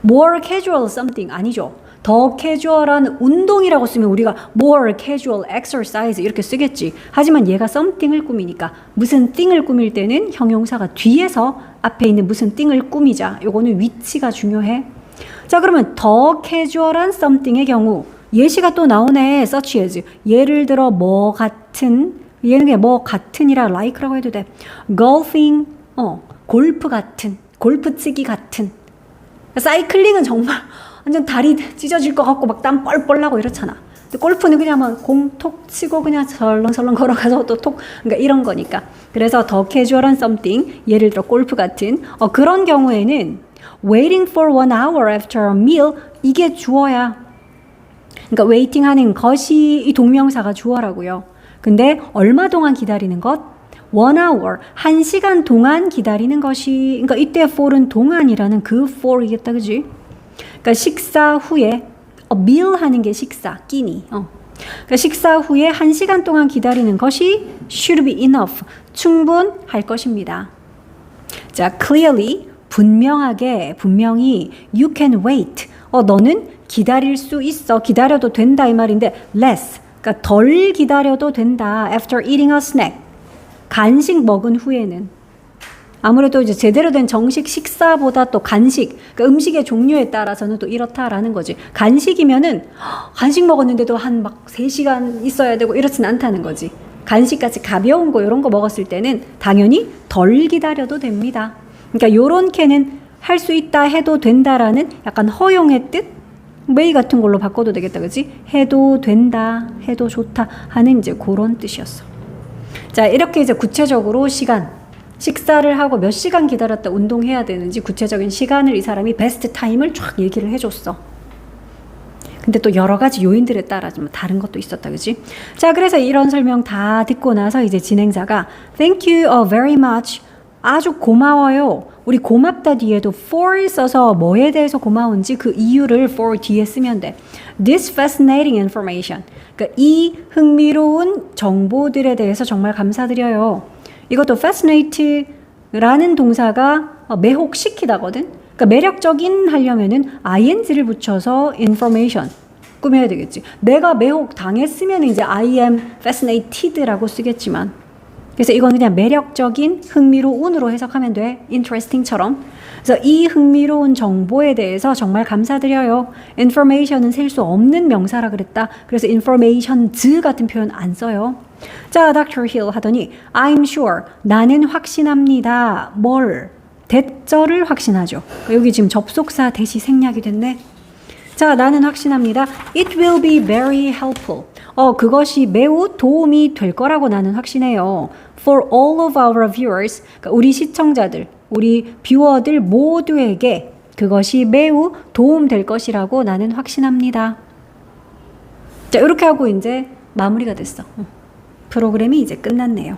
more casual something 아니죠. 더 캐주얼한 운동이라고 쓰면 우리가 more casual exercise 이렇게 쓰겠지. 하지만 얘가 something을 꾸미니까 무슨 thing을 꾸밀 때는 형용사가 뒤에서 앞에 있는 무슨 thing을 꾸미자. 요거는 위치가 중요해. 자, 그러면 더 캐주얼한 something의 경우 예시가 또 나오네. such as 예를 들어 뭐 같은 얘는 그냥 뭐 같은이라 like라고 해도 돼. golfing 골프 같은 골프 치기 같은. 사이클링은 정말 완전 다리 찢어질 것 같고 막 땀 뻘뻘 나고 이렇잖아. 근데 골프는 그냥 막 공 톡 치고 그냥 설렁설렁 걸어가서 또 톡, 그러니까 이런 거니까. 그래서 더 캐주얼한 something, 예를 들어 골프 같은 그런 경우에는 waiting for 1 hour after a meal 이게 주어야. 그러니까 waiting 하는 것이 이 동명사가 주어라고요. 근데 얼마 동안 기다리는 것? 1 hour, 1시간 동안 기다리는 것이, 그러니까 이때 for은 동안이라는 그 for이겠다, 그지? 그러니까 식사 후에 a meal 하는 게 식사, 끼니. 그러니까 식사 후에 1시간 동안 기다리는 것이 should be enough, 충분할 것입니다. 자, clearly, 분명히 you can wait. 너는 기다릴 수 있어, 기다려도 된다 이 말인데 less, 그러니까 덜 기다려도 된다. after eating a snack. 간식 먹은 후에는. 아무래도 이제 제대로 된 정식 식사보다 또 간식, 그러니까 음식의 종류에 따라서는 또 이렇다라는 거지. 간식이면은 간식 먹었는데도 한 막 3시간 있어야 되고 이렇진 않다는 거지. 간식같이 가벼운 거 이런 거 먹었을 때는 당연히 덜 기다려도 됩니다. 그러니까 요런 캐는 할 수 있다 해도 된다라는 약간 허용의 뜻? may 같은 걸로 바꿔도 되겠다, 그치? 해도 된다, 해도 좋다 하는 이제 그런 뜻이었어. 자, 이렇게 이제 구체적으로 시간, 식사를 하고 몇 시간 기다렸다 운동해야 되는지 구체적인 시간을 이 사람이 베스트 타임을 쫙 얘기를 해줬어. 근데 또 여러 가지 요인들에 따라 좀 다른 것도 있었다, 그치? 자, 그래서 이런 설명 다 듣고 나서 이제 진행자가 Thank you very much. 아주 고마워요. 우리 고맙다 뒤에도 for 써서 뭐에 대해서 고마운지 그 이유를 for 뒤에 쓰면 돼. This fascinating information. 그러니까 이 흥미로운 정보들에 대해서 정말 감사드려요. 이것도 fascinate라는 동사가 매혹시키다거든. 그러니까 매력적인 하려면은 ing를 붙여서 information. 꾸며야 되겠지. 내가 매혹 당했으면 이제 I am fascinated라고 쓰겠지만, 그래서 이건 그냥 매력적인, 흥미로운으로 해석하면 돼. interesting처럼. 그래서 이 흥미로운 정보에 대해서 정말 감사드려요. information은 셀 수 없는 명사라 그랬다. 그래서 informations 같은 표현 안 써요. 자, Dr. Hill 하더니 I'm sure, 나는 확신합니다. 뭘? 대절을 확신하죠. 여기 지금 접속사 대시 생략이 됐네. 자, 나는 확신합니다. It will be very helpful. 그것이 매우 도움이 될 거라고 나는 확신해요. For all of our viewers, 그러니까 우리 시청자들, 우리 뷰어들 모두에게 그것이 매우 도움 될 것이라고 나는 확신합니다. 자, 이렇게 하고 이제 마무리가 됐어. 프로그램이 이제 끝났네요.